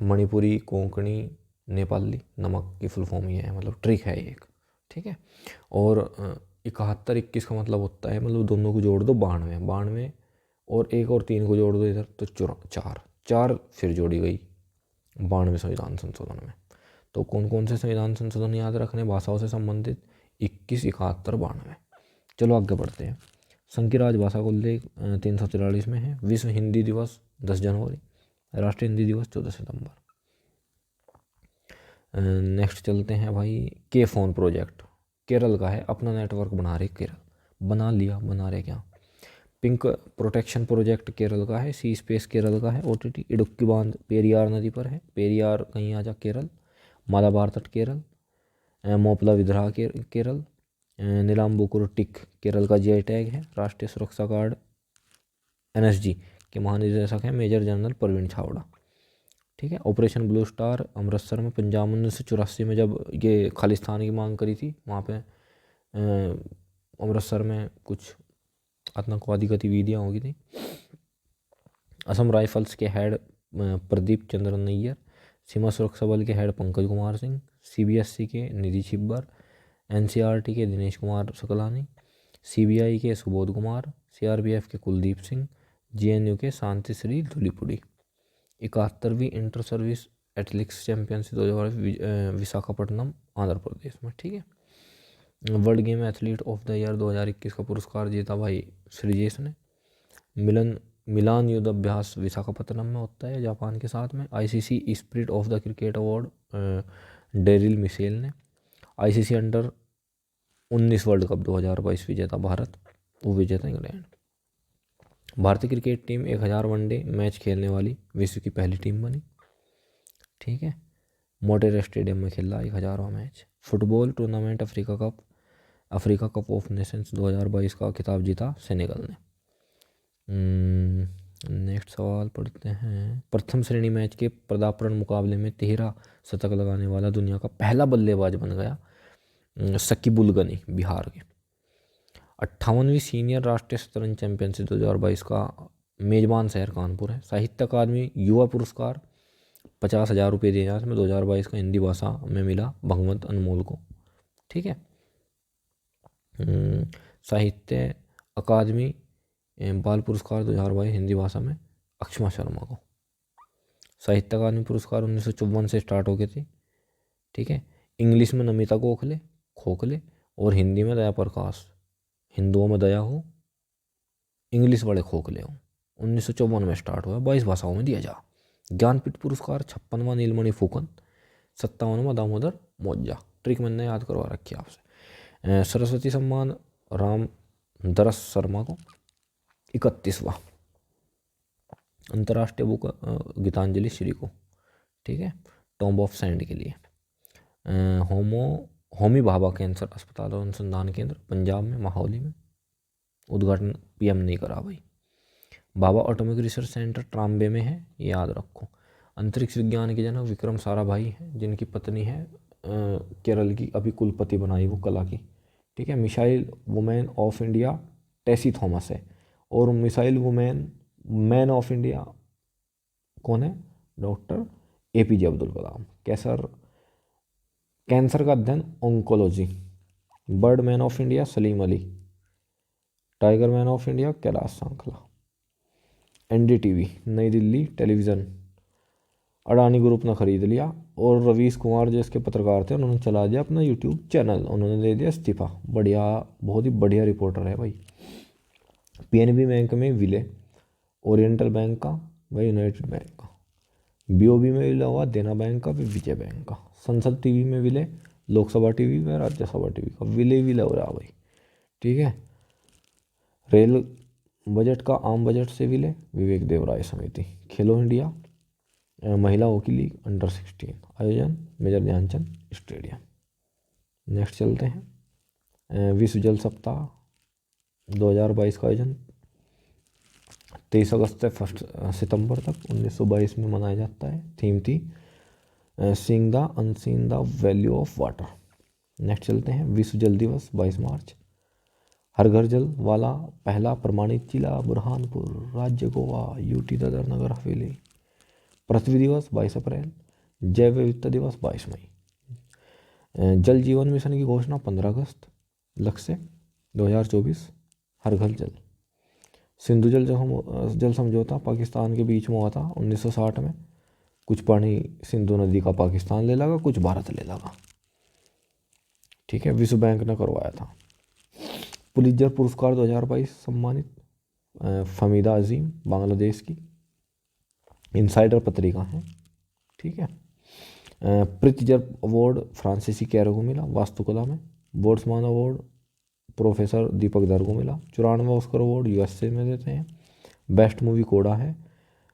मणिपुरी, कोंकणी, नेपाली, नमक की फुल फॉर्म ये है, मतलब ट्रिक है एक। ठीक है, और 71 21 का मतलब होता है, मतलब दोनों को जोड़ दो 92 और 1 और 3 को जोड़ दो इधर तो 4 फिर जोड़ी गई 92 संविधान संशोधन में। तो कौन कौन से संविधान संशोधन याद रखने भाषाओं से संबंधित? 21, 71, 92। चलो आगे बढ़ते हैं। संघ की राजभाषा को उल्लेख 343 में है। विश्व हिंदी दिवस 10 जनवरी। राष्ट्रीय हिंदी दिवस 14 सितंबर। नेक्स्ट चलते हैं भाई। के फोन प्रोजेक्ट केरल का है, अपना नेटवर्क बना रहे केरल। बना रहे क्या? पिंक प्रोटेक्शन प्रोजेक्ट केरल का है। सी स्पेस केरल का है। ओटीटी इडुक्की बांध पेरियार नदी पर है। पेरियार कहीं आ जा केरल। मालाबार तट केरल। मोपला विद्राह केरल। नीलाम्बुकुर टिक केरल का जीआई टैग है। राष्ट्रीय सुरक्षा गार्ड एनएसजी के महानिदेशक हैं मेजर जनरल प्रवीण छावड़ा। ठीक है, ऑपरेशन ब्लू स्टार अमृतसर में पंजाब 1984 में जब ये खालिस्तान की मांग करी थी, वहाँ पे अमृतसर में कुछ आतंकवादी गतिविधियाँ हो गई थी। असम राइफल्स के हेड प्रदीप चंद्र नैयर। सीमा सुरक्षा बल के हेड पंकज कुमार सिंह। सीबीएसई के निधि छिब्बर। एनसीईआरटी के दिनेश कुमार शुक्लानी। सीबीआई के सुबोध कुमार। सीआरपीएफ के कुलदीप सिंह। जेएनयू के शांति श्री धुलीपुड़ी। 71वीं inter service athletics championship 2022 Visakhapatnam Andhra Pradesh में। ठीक है, world game athlete of the year 2021 का पुरस्कार जीता भाई श्रीजेश ने। मिलान युद्ध अभ्यास विशाखापट्टनम में होता है जापान के साथ में। ICC spirit of the cricket award Daryl Mitchell ने। आईसीसी अंडर 19 वर्ल्ड कप 2022 विजेता भारत, वो विजेता इंग्लैंड। भारतीय क्रिकेट टीम 1000 वनडे मैच खेलने वाली विश्व की पहली टीम बनी। ठीक है, मोटेरा स्टेडियम में खेला 1000वां match. Football tournament Africa Cup of Nations 2022 का खिताब जीता सेनेगल ने। नेक्स्ट सवाल पढ़ते हैं। प्रथम श्रेणी मैच के पदार्पण मुकाबले में 13 शतक लगाने वाला दुनिया का पहला बल्लेबाज बन गया शकीबुल गनी, बिहार के। 58वीं सीनियर राष्ट्रीय शतरंज चैंपियनशिप 2022 का मेजबान शहर कानपुर है। साहित्य अकादमी युवा पुरस्कार 50,000 रुपये दिए जाते हैं। 2022 का हिंदी भाषा में मिला भगवंत अनमोल को। ठीक है। साहित्य अकादमी बाल पुरस्कार 2022 हिंदी भाषा में अक्षमा शर्मा को। साहित्य अकादमी पुरस्कार 1954 से स्टार्ट हो गए थे। ठीक है। इंग्लिश में नमिता गोखले, खोखले, और हिंदी में दया प्रकाश। हिंदुओं में दया हो, इंग्लिश बड़े खोखले हो। 1954 में स्टार्ट हुआ, 22 भाषाओं में दिया जा। ज्ञानपीठ पुरस्कार 56वां नीलमणि फुकन, 57वां दामोदर मौजा। ट्रिक मैंने याद करवा रखी है आपसे। सरस्वती सम्मान राम दरस शर्मा को, 31वां। अंतर्राष्ट्रीय बुक गीतांजलि श्री को। ठीक है। टॉम्ब ऑफ सैंड के लिए। होमी भाभा कैंसर अस्पताल और अनुसंधान केंद्र पंजाब में, माहौली में। उद्घाटन पीएम ने करा भाई। Bhabha atomic research centre Trombay में है, याद रखो। अंतरिक्ष विज्ञान के जनक विक्रम साराभाई हैं, जिनकी पत्नी है केरल की, अभी कुलपति बनाई वो कला की। ठीक है। Missile women of India Tessy Thomas है, और missile women man of India कौन है? Doctor APJ Abdul Kalam. Cancer का अध्ययन oncology. Bird man of India Salim Ali. Tiger man of India Kailash Sankhla. NDTV नई दिल्ली टेलीविज़न अडानी ग्रुप ने खरीद लिया, और रवीश कुमार जो इसके पत्रकार थे उन्होंने चला दिया अपना YouTube चैनल, उन्होंने दे दिया इस्तीफा। बढ़िया, बहुत ही बढ़िया रिपोर्टर है भाई। PNB बैंक में विलय, ओरिएंटल बैंक का व यूनाइटेड बैंक का। BOB में विलय हुआ देना बैंक का, विजय बैंक का। संसद TV में विलय, लोकसभा TV व राज्यसभा TV का विलय हो रहा भाई। ठीक है। रेल बजट का आम बजट से विलय, विवेक देवराय समिति। खेलो इंडिया महिला हॉकी लीग अंडर-16 आयोजन मेजर ध्यानचंद स्टेडियम। नेक्स्ट चलते हैं। विश्व जल सप्ताह 2022 का आयोजन 23 अगस्त से 1 सितंबर तक 1922 में मनाया जाता है। थीम थी seeing the unseen the value of water. Next चलते हैं। विश्व जल दिवस 22 मार्च। हर घर जल वाला पहला प्रमाणित जिला बुरहानपुर, राज्य गोवा, UT दादर नगर हवेली। पृथ्वी दिवस 22 अप्रैल। जैव विविधता दिवस 22 मई। जल जीवन मिशन की घोषणा 15 अगस्त। लक्ष्य 2024 हर घर जल। सिंधु जल समझौता पाकिस्तान के बीच में हुआ था 1960 में। कुछ पानी सिंधु नदी का पाकिस्तान ले लगा, कुछ भारत ले लगा। ठीक है। विश्व बैंक ने करवाया था। पुलित्जर पुरस्कार 2022 सम्मानित फमीदा अजीम, बांग्लादेश की। इनसाइडर पत्रिका है। ठीक है। प्रित्जर अवार्ड फ्रांसीसी कैरो को मिला वास्तुकला में। बोर्ड्समान अवार्ड प्रोफेसर दीपक दर को मिला। 94 ऑस्कर अवार्ड USA में देते हैं। बेस्ट मूवी कोडा है।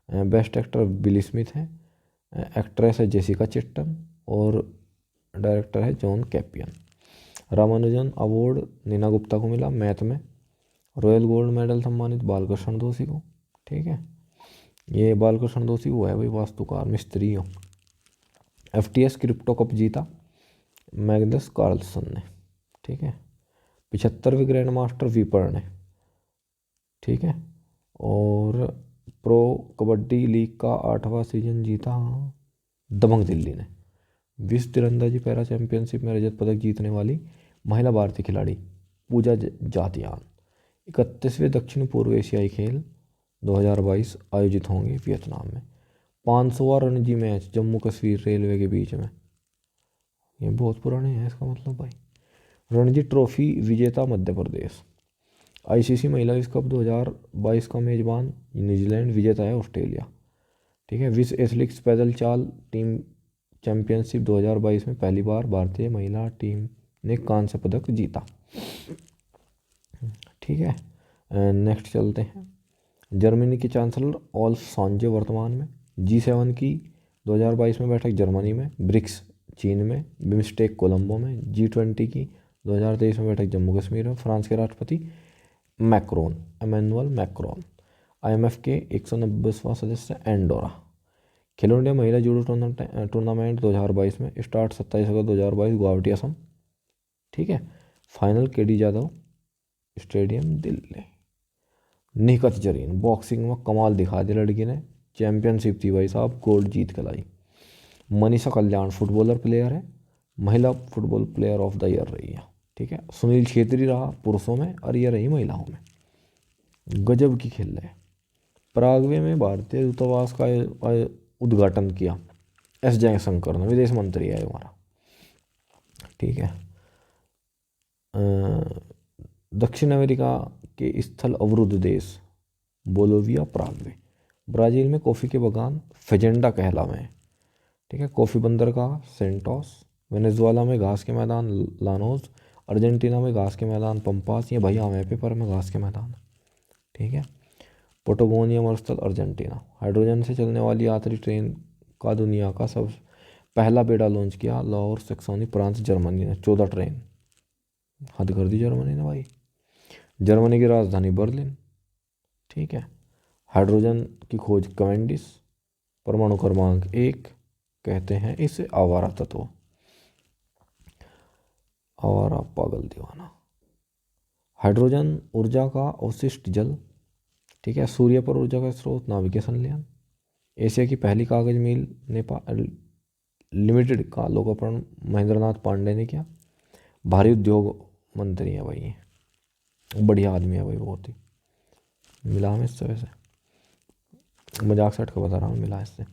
बेस्ट एक्टर बिली स्मिथ है। एक्ट्रेस है जेसिका चिट्टन, और डायरेक्टर है जॉन कैपियन। रामानुजन अवार्ड नीना गुप्ता को मिला मैथ में। रॉयल गोल्ड मेडल सम्मानित बालकृष्ण दोषी को। ठीक है। ये बालकृष्ण दोषी वो है भाई वास्तुकार मिस्त्री हो। FTS क्रिप्टो कप जीता मैग्नस कार्लसन ने। ठीक है। 75वें ग्रैंड मास्टर वीपर ने। ठीक है। और प्रो कबड्डी लीग का 8वां सीजन जीता दबंग दिल्ली ने। विश्व तीरंदाजी पैरा चैंपियनशिप में रजत पदक जीतने वाली महिला भारतीय खिलाड़ी पूजा जातियान। 31वें दक्षिण पूर्व एशियाई खेल 2022 आयोजित होंगे वियतनाम में। 500वां रणजी मैच जम्मू कश्मीर रेलवे के बीच में। ये बहुत पुराने हैं इसका मतलब भाई। रणजी ट्रॉफी विजेता मध्य प्रदेश। ICC महिला विश्व कप 2022 का मेजबान न्यूजीलैंड, विजेता है ऑस्ट्रेलिया। ठीक है। विश्व एथलेटिक्स पैदल चाल टीम चैंपियनशिप 2022 में पहली बार भारतीय महिला टीम ने कांस्य पदक जीता। ठीक है। नेक्स्ट चलते हैं। जर्मनी के चांसलर ओल्फ शॉल्ज़ वर्तमान में। G7 की 2022 में बैठक जर्मनी में। ब्रिक्स चीन में। बिम्स्टेक कोलंबो में। G20 की 2023 में बैठक जम्मू कश्मीर में। फ्रांस के राष्ट्रपति मैक्रोन, एमेनुअल मैक्रोन। IMF के 190वां सदस्य एंडोरा। खेलो इंडिया महिला जूडो टूर्नामेंट 2022 में स्टार्ट 27 अगस्त 2022 गुवाहाटी असम। ठीक है। Final KD Jadhav stadium Delhi. Nikhat Zareen boxing में कमाल दिखा दी लड़की ने, चैंपियनशिप थी भाई साहब, गोल्ड जीत के लाई। मनीषा कल्याण फुटबॉलर प्लेयर है, महिला football player of the year रही है। ठीक है। सुनील छेत्री रहा पुरुषों में और ये रही महिलाओं में। गजब की खेल है। पराग्वे में भारतीय दूतावास का उद्घाटन किया एस जयशंकर ने, विदेश मंत्री है हमारा। ठीक है। दक्षिण अमेरिका के स्थल अवरुद्ध देश बोलोविया पराग्वे। ब्राज़ील में कॉफ़ी के बागान फेजेंडा कहलावे हैं। ठीक है। कॉफ़ी बंदरगाह सेंटोस। वेनेजुएला में घास के मैदान लानोस। अर्जेंटीना में घास के मैदान पंपास। ये भैया हमें पेपर में घास के मैदान। ठीक है। पोटोगोनिया मरुस्थल अर्जेंटीना। हाइड्रोजन से चलने वाली यात्री ट्रेन का दुनिया का सब पहला बेड़ा लॉन्च किया लाहौर सेक्सोनी फ्रांस जर्मनी ने। 14 ट्रेन। हद कर दी जर्मनी ने भाई। जर्मनी की राजधानी बर्लिन। ठीक है। हाइड्रोजन की खोज कैवेंडिश। परमाणु क्रमांक 1 कहते हैं इसे आवारा तत्व। आवारा पागल दीवाना। हाइड्रोजन ऊर्जा का अवशिष्ट जल। ठीक है। सूर्य पर ऊर्जा का स्रोत नाभिकीय संलयन। एशिया की पहली कागज मिल नेपाल लिमिटेड का लोकार्पण महेंद्रनाथ पांडे ने किया। भारी उद्योग मंत्री है भाई, ये बढ़िया आदमी है भाई, बहुत ही मिला हमें इससे, वैसे मजाक सट के बता रहा हूँ, मिला इससे।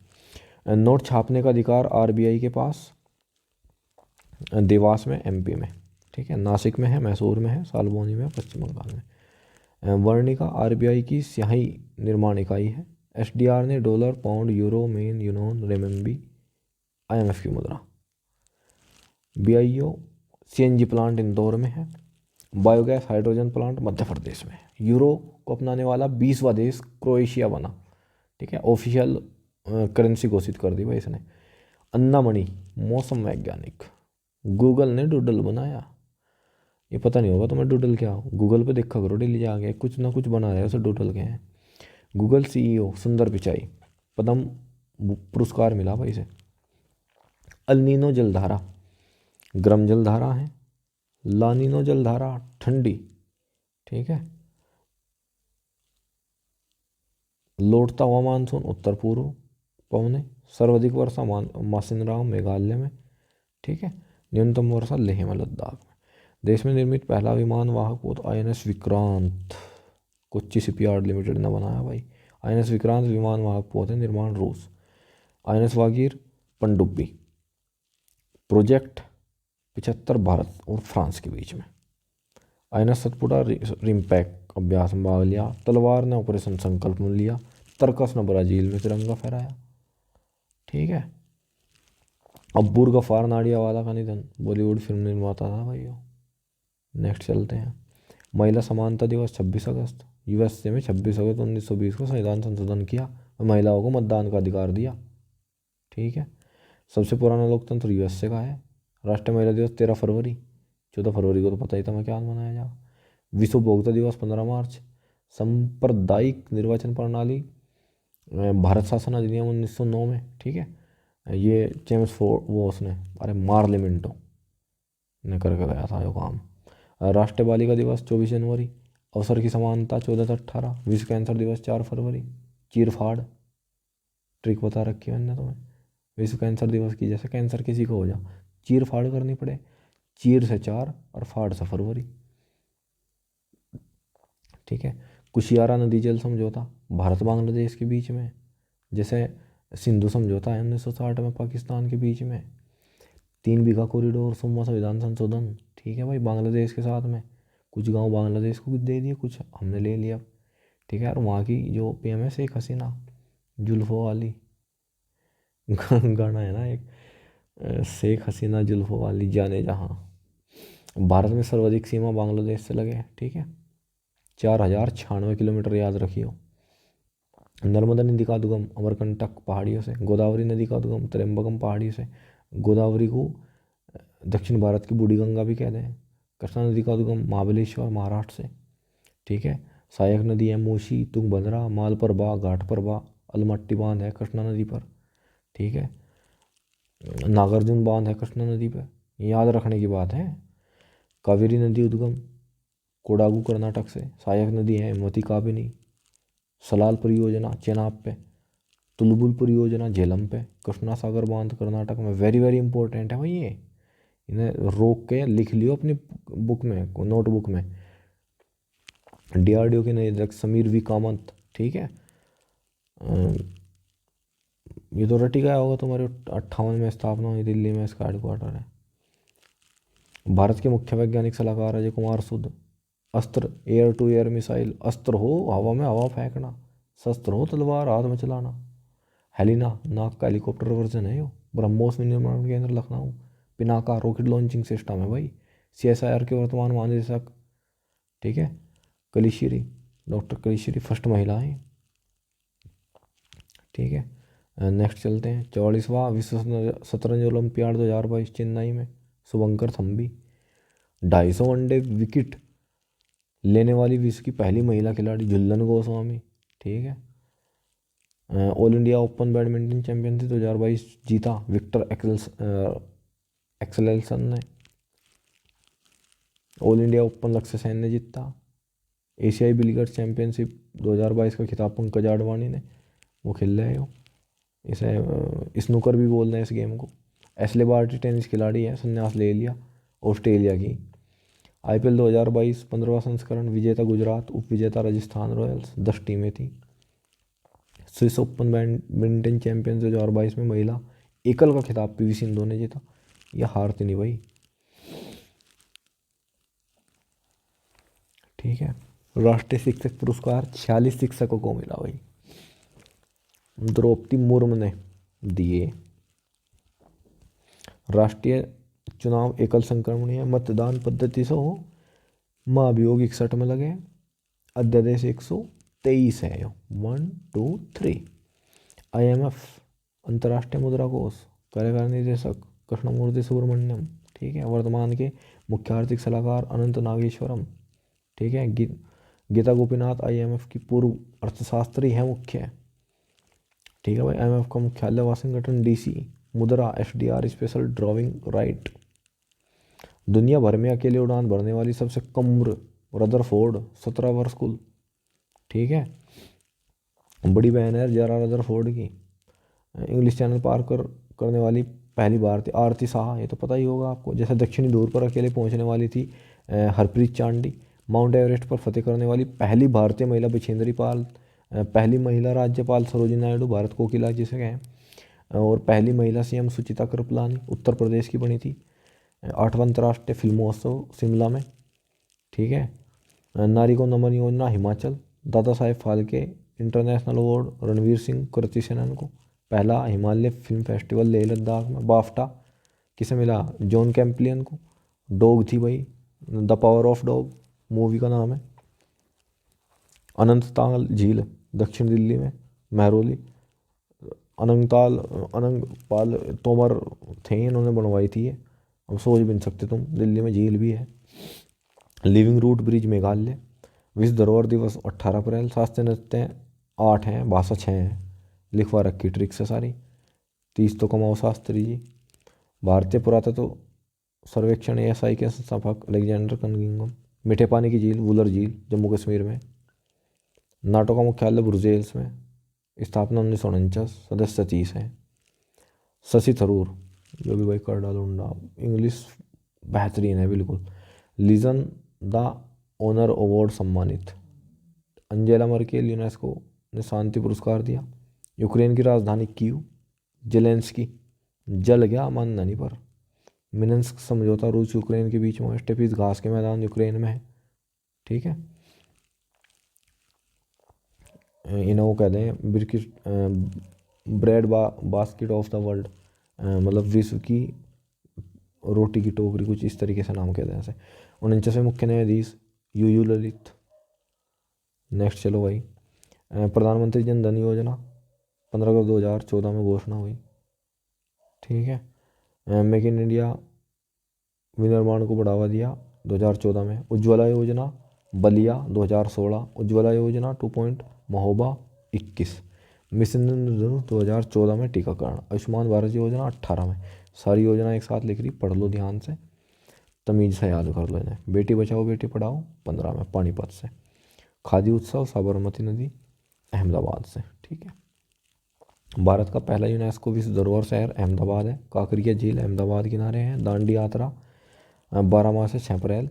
नोट छापने का अधिकार RBI के पास देवास में MP में। ठीक है। नासिक में है, मैसूर में है, सालबोनी में, पश्चिम बंगाल में। वर्णिका RBI की स्याही निर्माण इकाई है। SDR ने डॉलर पाउंड यूरो मेन यूनोन रेमबी IMF की मुद्रा। BIO CNG प्लांट इंदौर में है। Biogas hydrogen plant Madhya Pradesh में। यूरो को अपनाने वाला 20वां देश क्रोएशिया बना। ठीक है। ऑफिशियल करेंसी घोषित कर दी भाई इसने। अन्ना मणि मौसम वैज्ञानिक। गूगल ने डूडल बनाया। ये पता नहीं होगा तुम्हें डूडल क्या हो, गूगल पे देखा करो डेली जाके, कुछ ना कुछ बना रहे हैं उसे डूडल के हैं। गूगल CEO सुंदर पिचाई पद्म पुरस्कार मिला भाई इसे। अल्नीनो जलधारा गर्म जलधारा है। लानिनो जलधारा ठंडी। ठीक है। लौटता हुआ मानसून उत्तर पूर्व पवने। सर्वाधिक वर्षा मासिनराम मेघालय में। ठीक है। न्यूनतम वर्षा लेह में लद्दाख में। देश में निर्मित पहला विमान वाहक पोत INS Vikrant Kochi shipyard limited ने बनाया भाई। INS विक्रांत विमान वाहक पोत है, निर्माण रूस। INS वागीर पनडुब्बी। प्रोजेक्ट 75 भारत और फ्रांस के बीच में। INS सतपुड़ा रिम्पैक अभ्यास में भाग लिया। तलवार ने ऑपरेशन संकल्प में लिया। तरकस ने ब्राजील में तिरंगा फहराया। ठीक है। अब्बूर गफार नाडियावाला का निधन, बॉलीवुड फिल्म निर्माता था भाई वो। नेक्स्ट चलते हैं। महिला समानता दिवस 26 अगस्त। USA में 26 अगस्त 1920 को संविधान संशोधन किया और महिलाओं को मतदान का अधिकार दिया। ठीक है। सबसे पुराना लोकतंत्र USA का है। राष्ट्रीय महिला दिवस 13 फरवरी। 14 फरवरी को तो पता ही था मैं क्या मनाया जा। विश्व उपभोक्ता दिवस 15 मार्च। सांप्रदायिक निर्वाचन प्रणाली भारत शासन अधिनियम 1909 में। ठीक है। ये जेम्स फोर्ड वो उसने अरे मार्ले मिंटो ने करके गया था यो काम। राष्ट्रीय बालिका दिवस 24 जनवरी। अवसर की समानता 14 से 18। विश्व कैंसर दिवस 4 फरवरी। चीरफाड़ ट्रिक बता रखी है मैंने तुम्हें। विश्व कैंसर दिवस की जैसे कैंसर किसी को हो जा चीर फाड़ करनी पड़े। चीर से 4 और फाड़ से फरवरी। ठीक है। कुशियारा नदी जल समझौता भारत बांग्लादेश के बीच में, जैसे सिंधु समझौता है 1960 में पाकिस्तान के बीच में। 3 बीघा कॉरिडोर सुम्मा संविधान संशोधन। ठीक है भाई, बांग्लादेश के साथ में कुछ गांव बांग्लादेश को दे दिए, कुछ हमने ले लिया। ठीक है। और वहाँ की जो PM है शेख हसीना जुल्फों वाली गाना है ना एक, शेख हसीना जुल्फों वाली जाने जहाँ। भारत में सर्वाधिक सीमा बांग्लादेश से लगे। ठीक है। 4096 किलोमीटर याद रखियो। नर्मदा नदी का उद्गम अमरकंटक पहाड़ियों से। गोदावरी नदी का उद्गम त्र्यंबकम पहाड़ियों से। गोदावरी को दक्षिण भारत की बूढ़ी गंगा भी कहते हैं। कृष्णा नदी का उद्गम महाबलेश्वर महाराष्ट्र से। ठीक है। सहायक नदी है मूसी, तुंगभद्रा, मालप्रभा, घाटप्रभा, अलमट्टी बांध है कृष्णा नदी पर। ठीक है, नागार्जुन बांध है कृष्णा नदी पर, याद रखने की बात है। कावेरी नदी उद्गम कोडागु कर्नाटक से। सहायक नदी है हेमवती, काबिनी। सलाल परियोजना चेनाब पे। तुलबुल परियोजना झेलम पे। कृष्णा सागर बांध कर्नाटक में। वेरी वेरी इंपॉर्टेंट है भाई ये, इन्हें रोक के लिख लियो अपनी बुक में, नोटबुक में। डीआरडीओ के निदेशक समीर वी कामत। ठीक है, ये तो रटी गया होगा तुम्हारे। 58 में स्थापना हुई, दिल्ली में इसका हेडक्वार्टर है। भारत के मुख्य वैज्ञानिक सलाहकार अजय कुमार सुद। अस्त्र एयर टू एयर मिसाइल, अस्त्र हो हवा में हवा फेंकना, शस्त्र हो तलवार हाथ में चलाना। हेलिना नाग का हेलीकॉप्टर वर्जन है यो। ब्रह्मोस विनिर्माण केंद्र Lucknow. Pinaka rocket launching system है भाई। सीएसआईआर के वर्तमान महानिदेशक। ठीक है, कलिश्री, डॉक्टर कलिश्री फर्स्ट महिला है। ठीक है, नेक्स्ट चलते हैं। 44वां विश्व शतरंज ओलंपियाड 2022 चेन्नई में। शुभंकर थम्बी। 250 वनडे विकेट लेने वाली विश्व की पहली महिला खिलाड़ी झुल्लन गोस्वामी। ठीक है, all India open badminton championship 2022 जीता विक्टर एक्सेल्सन ने। ऑल इंडिया ओपन लक्ष्य सेन ने जीता। एशियाई बिलीगर्स चैंपियनशिप 2022 का खिताब पंकज आडवाणी ने, वो खेल रहे हो। इसे स्नूकर भी बोल रहे हैं इस गेम को। एशले बार्टी टेनिस खिलाड़ी है, संन्यास ले लिया, ऑस्ट्रेलिया की। आईपीएल 2022 15वां संस्करण, विजेता गुजरात, उप विजेता राजस्थान रॉयल्स, 10 टीमें थी। स्विस ओपन बैडमिंटन चैंपियन 2022 में महिला एकल का खिताब पीवी सिंधु ने जीता। यह हारती नहीं भाई। ठीक है, राष्ट्रीय शिक्षक पुरस्कार 46 शिक्षकों को मिला भाई। द्रौपदी मुर्मू ने दिए। राष्ट्रीय चुनाव एकल संक्रमणीय मतदान पद्धति से हो। महाभियोग 61 में लगे। अध्यादेश 123 है। 1 2 3। IMF अंतर्राष्ट्रीय मुद्रा कोष कार्यकारी निदेशक कृष्णमूर्ति सुब्रमण्यम। ठीक है, वर्तमान के मुख्य आर्थिक सलाहकार अनंत नागेश्वरम। ठीक है, गीता गोपीनाथ IMF की पूर्व अर्थशास्त्री है मुख्य। ठीक है भाई, IMF का मुख्यालय वाशिंगटन DC। मुद्रा SDR स्पेशल ड्राइविंग राइट। दुनिया भर में अकेले उड़ान भरने वाली सबसे कम उम्र रदरफोर्ड 17 वर्ष कुल। ठीक है, बड़ी बहन है जरा रदरफोर्ड की। इंग्लिश चैनल पार करने वाली पहली भारतीय आरती शाह, ये तो पता ही होगा आपको। जैसे दक्षिणी ध्रुव पर अकेले पहुंचने वाली थी हरप्रीत चांडी। माउंट एवरेस्ट पर फतेह करने वाली पहली भारतीय महिला बिछेंद्री पाल। पहली महिला राज्यपाल सरोजिनी नायडू, भारत कोकिला जिसे कहें। और पहली महिला CM सुचिता कृपलानी, उत्तर प्रदेश की बनी थी। 8वां अंतर्राष्ट्रीय फिल्मोत्सव शिमला में। ठीक है, नारी को नमन योजना हिमाचल। दादा साहेब फाल्के इंटरनेशनल अवार्ड रणवीर सिंह कृति सेनन को। पहला हिमालय फिल्म फेस्टिवल लेह लद्दाख में। बाफ्टा किसे मिला? जॉन कैम्पलियन को। डॉग थी भाई, the power of dog movie का नाम है। अनंतताल झील दक्षिण दिल्ली में, महरौली। अनंगपाल तोमर थे, इन्होंने बनवाई थी ये। अब सोच भी नहीं सकते तुम, दिल्ली में झील भी है। Living root bridge Meghalaya. विश्व धरोहर दिवस 18 अप्रैल। शास्त्रीय नृत्य 8 हैं, भाषा 6 हैं। लिखवा रखी ट्रिक से सारी। 30 तो कमाओ शास्त्री जी। भारतीय पुरातत्व सर्वेक्षण ASI के संस्थापक अलेक्जेंडर कनिंघम। मीठे पानी की झील वुलर झील जम्मू कश्मीर में। नाटो का मुख्यालय ब्रुसेल्स में। स्थापना 1949। सदस्य 30 हैं। शशि थरूर, जो भी भाई कर डालो उंडा, इंग्लिश बेहतरीन है बिल्कुल। लीजन द ऑनर अवार्ड सम्मानित। अंजेला मर्केल, यूनेस्को ने शांति पुरस्कार दिया। यूक्रेन की राजधानी कीव। जेलेंस्की जल गया मानना नहीं पर। मिन्स्क समझौता रूस यूक्रेन के बीच में। स्टेपीज घास के मैदान यूक्रेन में है। ठीक है, इन्हें वो कहते हैं bread basket of the world, मतलब विश्व की रोटी की टोकरी, कुछ इस तरीके से नाम कहते हैं ऐसे। 49वें मुख्य न्यायाधीश UU ललित। नेक्स्ट चलो भाई, प्रधानमंत्री जन धन योजना 15 अगस्त 2014 में घोषणा हुई। ठीक है, मेक इन इंडिया विनिर्माण को बढ़ावा दिया 2014 में। उज्ज्वला योजना बलिया 2016, उज्ज्वला योजना 2 पॉइंट, महोबा 21, मिशन इंद्रधनुष 2014 में टीकाकरण, आयुष्मान भारत योजना 18 में। सारी योजना एक साथ लिख रही, पढ़ लो ध्यान से, तमीज से याद कर लो इन्हें। बेटी बचाओ बेटी पढ़ाओ 15 में पानीपत से। खादी उत्सव साबरमती नदी अहमदाबाद से। ठीक है। भारत का पहला यूनेस्को विश्व धरोहर शहर अहमदाबाद है। काकरिया झील अहमदाबाद किनारे है। दांडी यात्रा 12 मार्च से 6 अप्रैल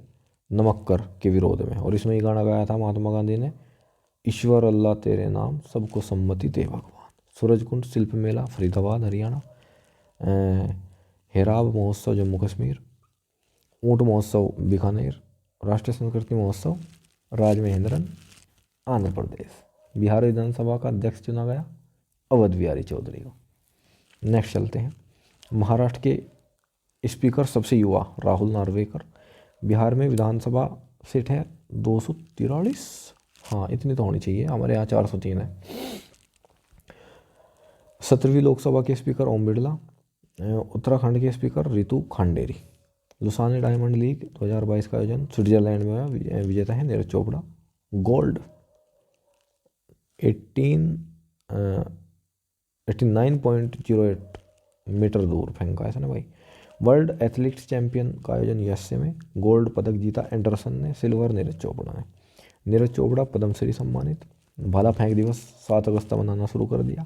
नमक्कर के विरोध में, और इसमें ये गाना गाया था महात्मा गांधी ने, ईश्वर अल्लाह तेरे नाम सबको सम्मति दे भगवान। सूरजकुंड शिल्प मेला फरीदाबाद हरियाणा। हेराब महोत्सव जम्मू कश्मीर। ऊँट महोत्सव बीकानेर। राष्ट्रीय संस्कृति महोत्सव राजमहेंद्रन आंध्र प्रदेश। बिहार विधानसभा का अध्यक्ष चुना गया अवध बिहारी चौधरी को। नेक्स्ट चलते हैं। महाराष्ट्र के स्पीकर सबसे युवा राहुल नार्वेकर। बिहार में विधानसभा सीट है 243, हाँ इतनी तो होनी चाहिए, हमारे यहाँ 403 है। 17वीं लोकसभा के स्पीकर ओम बिरला। उत्तराखंड के speaker Ritu Khanduri. Lausanne Diamond League 2022 का आयोजन स्विट्जरलैंड में हुआ। विजेता है नीरज चोपड़ा। गोल्ड 89.08 मीटर दूर फेंका ऐसा ना भाई। वर्ल्ड एथलेटिक्स चैंपियन का आयोजन यूएसए में। गोल्ड पदक जीता एंडरसन ने, सिल्वर नीरज चोपड़ा ने। नीरज चोपड़ा पद्मश्री सम्मानित। भाला फेंक दिवस 7 अगस्त को मनाना शुरू कर दिया।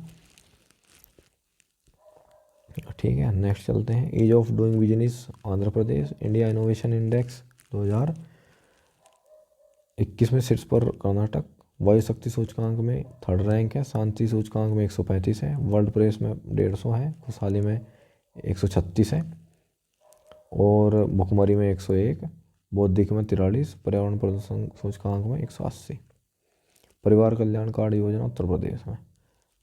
ठीक है। नेक्स्ट चलते हैं। Ease of doing business Andhra Pradesh. India innovation index 2021 में शीर्ष पर कर्नाटक। वायु शक्ति सूचकांक में 3rd रैंक है। शांति सूचकांक में 135 है। वर्ल्ड प्रेस में 150 है। खुशहाली में 136 है। और भुखमरी में 101। बौद्धिक में 43। पर्यावरण प्रदूषण सूचकांक में 180। परिवार कल्याण कार्ड योजना उत्तर प्रदेश में।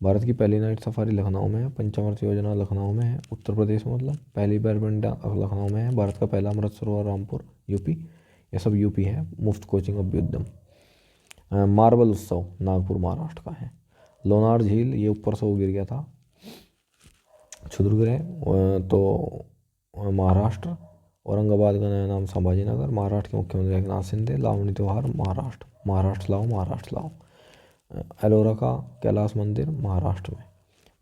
भारत की पहली नाइट सफारी लखनऊ में है। पंचामृत योजना लखनऊ में है उत्तर प्रदेश में, मतलब पहली बैडमिंटन लखनऊ में है। भारत का पहला अमृत सरोवर रामपुर यूपी, ये सब यूपी है। मुफ्त कोचिंग अभ्युद्यम। मार्बल उत्सव नागपुर महाराष्ट्र का है। लोनार झील ये ऊपर से वो गिर गया था, क्षुद्रग्रह, तो महाराष्ट्र। औरंगाबाद का नया नाम संभाजीनगर। महाराष्ट्र के मुख्यमंत्री एकनाथ शिंदे। लावणी त्यौहार महाराष्ट्र। महाराष्ट्र लाओ महाराष्ट्र लाओ। एलोरा का कैलाश मंदिर महाराष्ट्र में।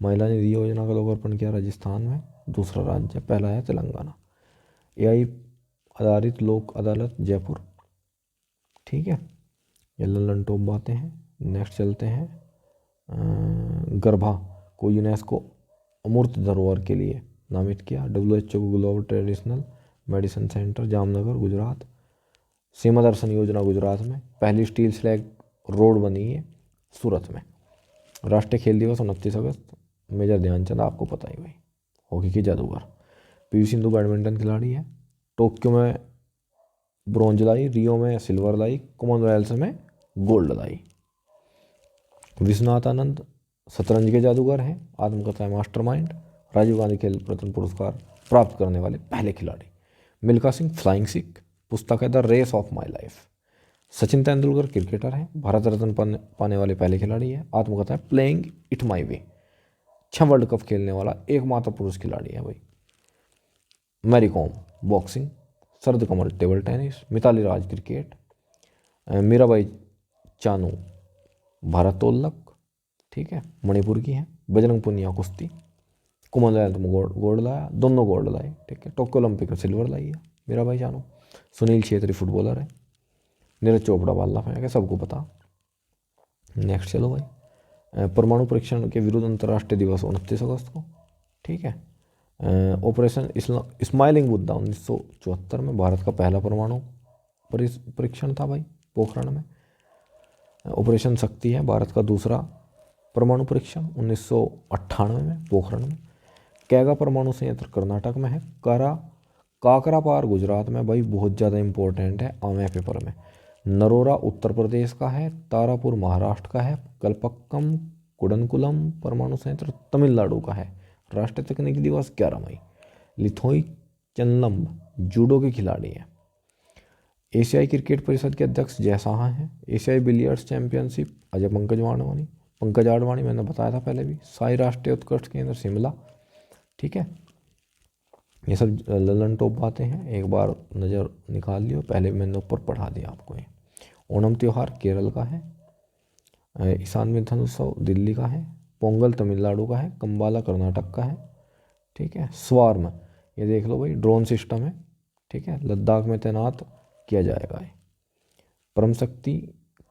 महिला निधि योजना का लोकार्पण किया राजस्थान में, दूसरा राज्य, पहला है तेलंगाना। एआई आधारित लोक अदालत जयपुर। ठीक है, ये लल्लन टॉप बातें हैं। नेक्स्ट चलते हैं। गर्भा को यूनेस्को अमूर्त धरोहर के लिए नामित किया। WHO को global traditional medicine centre Jamnagar Gujarat. सीमा दर्शन योजना गुजरात में। पहली स्टील स्लैग रोड बनी है सूरत में। राष्ट्रीय खेल दिवस 29 अगस्त। मेजर ध्यानचंद आपको पता ही भाई, हॉकी की जादूगर। PV सिंधु बैडमिंटन खिलाड़ी है। टोक्यो में ब्रॉन्ज लाई, रियो में सिल्वर लाई, कॉमनवेल्थ में गोल्ड लाई। विश्वनाथ आनंद शतरंज के जादूगर हैं। आत्मकथा मास्टरमाइंड। राजीव गांधी खेल रत्न पुरस्कार प्राप्त करने वाले पहले खिलाड़ी। मिल्खा सिंह फ्लाइंग सिख। पुस्तक है the race of my life. Sachin Tendulkar cricketer हैं। भारत रत्न पाने वाले पहले खिलाड़ी है। आत्मकथा है playing it my way. 6 world cup खेलने वाला एकमात्र पुरुष खिलाड़ी है भाई। Mary Kom boxing. Sharath Kamal table tennis. Mithali Raj cricket. Mirabai Chanu भारोत्तोलक। ठीक है, मणिपुर की है। बजरंग पुनिया कुश्ती। कॉमनवेल्थ में गोल्ड लाया, दोनों गोल्ड लाए। ठीक है, टोक्यो ओलंपिक में सिल्वर लाई है मीराबाई चानू। सुनील छेत्री फुटबॉलर है। नीरज चोपड़ा भाला फेंक है, सबको पता। नेक्स्ट चलो भाई। परमाणु परीक्षण के विरुद्ध अंतर्राष्ट्रीय दिवस 29 अगस्त को। ठीक है। ऑपरेशन स्माइलिंग बुद्धा 1974 में भारत का पहला परमाणु परीक्षण था भाई, पोखरण में। ऑपरेशन शक्ति है भारत का दूसरा परमाणु परीक्षण 1998 में पोखरण में। कैगा परमाणु संयंत्र कर्नाटक में है। काकरापार गुजरात में भाई, बहुत ज़्यादा इंपॉर्टेंट है आवे पेपर में। नरोरा उत्तर प्रदेश का है। तारापुर महाराष्ट्र का है। कल्पक्कम कुडनकुलम परमाणु संयंत्र तमिलनाडु का है। राष्ट्रीय तकनीकी दिवस 11 मई। लिथोई चन्नम्ब जूडो के खिलाड़ी हैं। एशियाई क्रिकेट परिषद के अध्यक्ष जय शाह हैं। एशियाई बिलियर्ड्स चैंपियनशिप अजय पंकज आडवाणी मैंने बताया था पहले भी। साई राष्ट्रीय उत्कृष्ट केंद्र शिमला। ठीक है, ये सब ललन टॉप बातें हैं, एक बार नज़र निकाल लियो, पहले मैंने ऊपर पढ़ा दिया आपको ये। ओणम त्यौहार केरल का है। ईशान में धन उत्सव दिल्ली का है। पोंगल तमिलनाडु का है। कंबाला कर्नाटक का है। ठीक है। स्वार्म, ये देख लो भाई, ड्रोन सिस्टम है। ठीक है, लद्दाख में तैनात किया जाएगा ये। परम शक्ति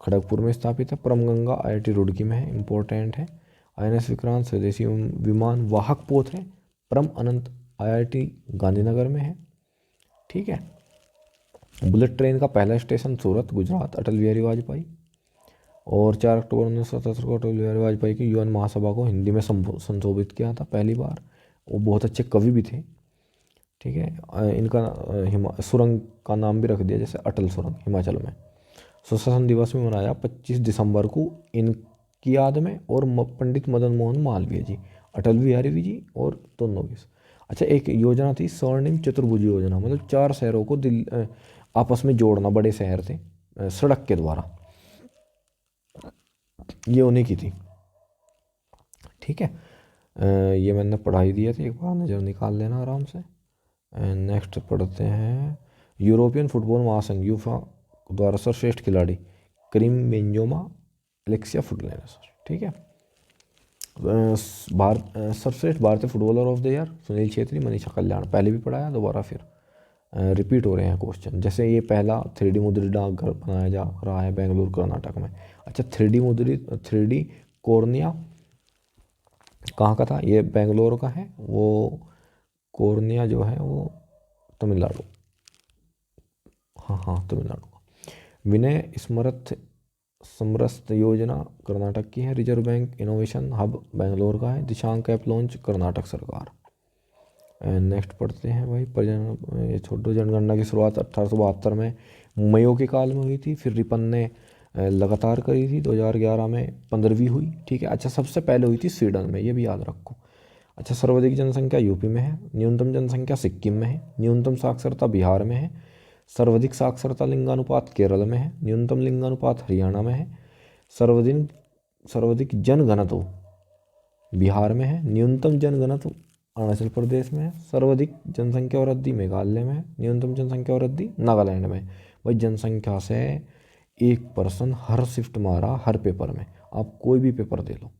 खड़गपुर में स्थापित है। परम गंगा IIT रुड़की में है, इम्पोर्टेंट है। INS विक्रांत स्वदेशी विमान वाहक पोत है। परम अनंत IIT गांधीनगर में है। ठीक है। बुलेट ट्रेन का पहला स्टेशन सूरत गुजरात, अटल बिहारी वाजपेयी। और 4 अक्टूबर 1977 को अटल बिहारी वाजपेयी की UN महासभा को हिंदी में संशोधित किया था पहली बार। वो बहुत अच्छे कवि भी थे। ठीक है। इनका सुरंग का नाम भी रख दिया, जैसे अटल सुरंग हिमाचल में। सुशासन दिवस में मनाया 25 दिसंबर को इनकी याद में, और पंडित मदन मोहन मालवीय जी, अटल बिहारी जी और दोनों की। अच्छा, एक योजना थी स्वर्णिम चतुर्भुज योजना, मतलब 4 शहरों को आपस में जोड़ना, बड़े शहर थे, सड़क के द्वारा। ये उन्हीं की थी। ठीक है। ये मैंने पढ़ाई दिया थी, एक बार नज़र निकाल लेना आराम से। नेक्स्ट पढ़ते हैं। यूरोपियन फुटबॉल महासंघ यूफा द्वारा सर्वश्रेष्ठ खिलाड़ी करीम बेंजोमा, एलेक्सिया फुटलेनर। ठीक है। सर्वश्रेष्ठ भारतीय footballer of the year Sunil Chhetri, Manisha Kalyan. पहले भी पढ़ाया, दोबारा फिर रिपीट हो रहे हैं क्वेश्चन। जैसे ये पहला 3D मुद्रित डाकघर बनाया जा रहा है बेंगलुरु कर्नाटक में। अच्छा, 3D कॉर्निया कहाँ का था? ये बेंगलोर का है। वो कॉर्निया जो है वो तमिलनाडु, हाँ तमिलनाडु का। विनय समरस्त योजना कर्नाटक की है। Reserve bank innovation hub Bangalore का है। दिशांक ऐप लॉन्च कर्नाटक सरकार। नेक्स्ट पढ़ते हैं भाई। ये छोटो जनगणना की शुरुआत 1872 में मयो के काल में हुई थी। फिर रिपन ने लगातार करी थी। 2011 में 15वीं हुई। ठीक है। अच्छा, सबसे पहले हुई थी स्वीडन में, ये भी याद रखो। अच्छा, सर्वाधिक जनसंख्या यूपी में है। न्यूनतम जनसंख्या सिक्किम में है। न्यूनतम साक्षरता बिहार में है। सर्वाधिक साक्षरता लिंगानुपात केरल में है। न्यूनतम लिंगानुपात हरियाणा में है। सर्वाधिक जनघनत्व बिहार में है। न्यूनतम जनघनत्व अरुणाचल प्रदेश में है। सर्वाधिक जनसंख्या वृद्धि मेघालय में है। न्यूनतम जनसंख्या वृद्धि नागालैंड में। भाई जनसंख्या से 1% हर शिफ्ट मारा, हर पेपर में। आप कोई भी पेपर दे लो।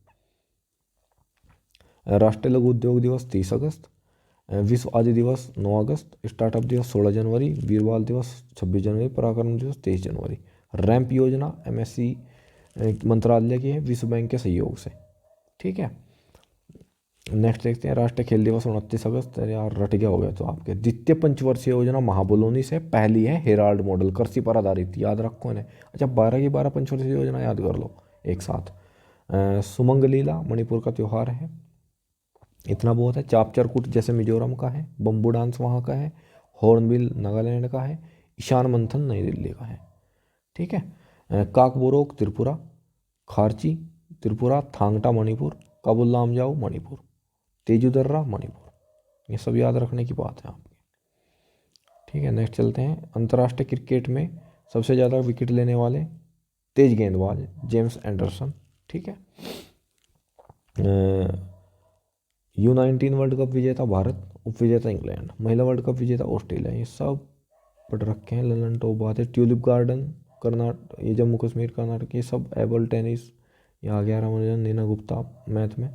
राष्ट्रीय लघु उद्योग दिवस 30 अगस्त। विश्व आदि दिवस 9 अगस्त। स्टार्टअप दिवस 16 जनवरी। वीरबाल दिवस 26 जनवरी। पराक्रम दिवस 23 जनवरी। रैंप योजना MSC मंत्रालय की है, विश्व बैंक के सहयोग से। ठीक है। नेक्स्ट देखते हैं। राष्ट्रीय खेल दिवस 29 अगस्त। अरे यार, रट गया हो गया तो आपके। द्वितीय पंचवर्षीय योजना महाबोलोनी से पहली है हेराल्ड मॉडल, कृषि पर आधारित, याद रखो इन्हें। अच्छा, 12 की 12 पंचवर्षीय योजना याद कर लो एक साथ। सुमंग लीला मणिपुर का त्यौहार है, इतना बहुत है। चापचरकुट जैसे मिजोरम का है। बम्बू डांस वहाँ का है। हॉर्नबिल नागालैंड का है। ईशान मंथन नई दिल्ली का है। ठीक है। काकबोरोक त्रिपुरा। खारची त्रिपुरा। थांगटा मणिपुर। काबुल लामजाओ मणिपुर। तेजू दर्रा मणिपुर। ये सब याद रखने की बात है आपकी। ठीक है। नेक्स्ट चलते हैं। अंतर्राष्ट्रीय क्रिकेट में सबसे ज़्यादा विकेट लेने वाले तेज गेंदबाज जेम्स एंडरसन। ठीक है। U19 वर्ल्ड कप विजेता भारत, उप विजेता इंग्लैंड। महिला वर्ल्ड कप विजेता ऑस्ट्रेलिया। ये सब पढ़ रखे हैं। ललन टॉप बात है। ट्यूलिप गार्डन कर्नाटक, ये जम्मू कश्मीर कर्नाटक। ये सब एबल टेनिस, ये आ गया। रामानुजन नीना गुप्ता मैथ में,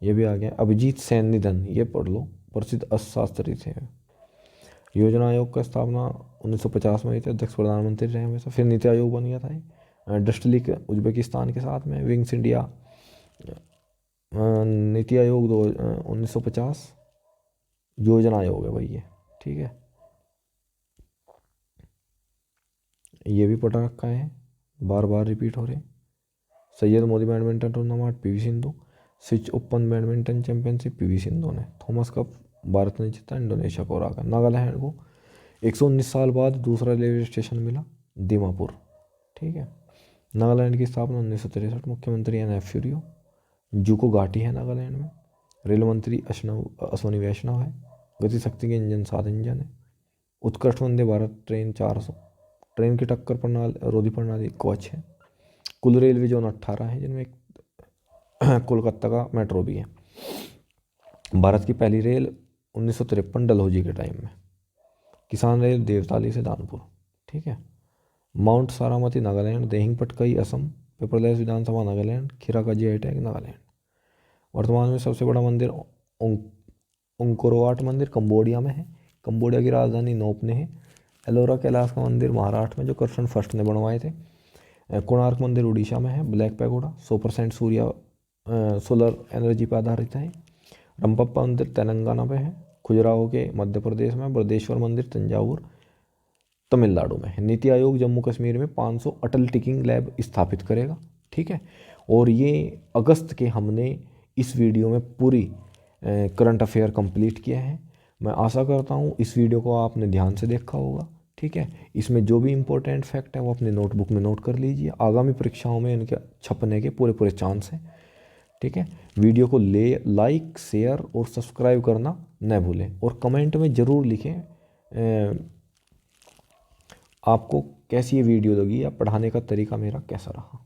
ये भी आ गया। अभिजीत सेन निधन, ये पढ़ लो, प्रसिद्ध अर्थशास्त्री थे। योजना आयोग का स्थापना 1950 में हुई थी। अध्यक्ष प्रधानमंत्री रहे हमेशा। फिर नीति आयोग बन गया था। डस्टलिक उज्बेकिस्तान के साथ में। विंग्स इंडिया नीति आयोग 1950 योजना आयोग है भाई ये। ठीक है। ये भी पढ़ा रखा है, बार बार रिपीट हो रहे। Syed Modi badminton tournament PV Sindhu. Swiss Open badminton championship PV Sindhu ने। थॉमस कप भारत ने जीता, इंडोनेशिया को हराकर। नागालैंड को 119 साल बाद दूसरा रेलवे स्टेशन मिला, दीमापुर। ठीक है। नागालैंड की स्थापना 1963। मुख्यमंत्री NF फ्यूरियो। जूको घाटी है नागालैंड में। रेल मंत्री अश्वनी वैष्णव है। गति शक्ति के इंजन 7 इंजन है। उत्कृष्ट वंदे भारत ट्रेन 400। ट्रेन की टक्कर प्रणाली रोधी प्रणाली कोच है। कुल रेलवे जोन 18 है, जिनमें कोलकाता का मेट्रो भी है। भारत की पहली रेल 1953 डलहौजी के टाइम में। किसान रेल देवताली से दानपुर। ठीक है। माउंट सारामती नागालैंड, देहिंग पटकाई असम, पेपरलेस विधानसभा नागालैंड, खिराकाजी हाईटेक नागालैंड। वर्तमान में सबसे बड़ा मंदिर अंकोरवाट मंदिर कंबोडिया में है। कंबोडिया की राजधानी नोपने है। एलोरा कैलाश का मंदिर महाराष्ट्र में, जो कृष्ण फर्स्ट ने बनवाए थे। कोणार्क मंदिर उड़ीसा में है। ब्लैक पैगोडा 100% सोलर एनर्जी पर आधारित है। रंपप्पा मंदिर तेलंगाना में है। खजुराहो के मध्य प्रदेश में। बृहदेश्वर मंदिर तंजावुर तमिलनाडु में है। नीति आयोग जम्मू कश्मीर में 500 अटल टिकिंग लैब स्थापित करेगा। ठीक है, और ये अगस्त के हमने इस वीडियो में पूरी करंट अफेयर कंप्लीट किया है। मैं आशा करता हूँ इस वीडियो को आपने ध्यान से देखा होगा। ठीक है, इसमें जो भी इम्पोर्टेंट फैक्ट है वो अपने नोटबुक में नोट कर लीजिए। आगामी परीक्षाओं में इनके छपने के पूरे पूरे चांस हैं। ठीक है, वीडियो को लाइक शेयर और सब्सक्राइब करना न भूलें, और कमेंट में ज़रूर लिखें आपको कैसी ये वीडियो लगी या पढ़ाने का तरीका मेरा कैसा रहा।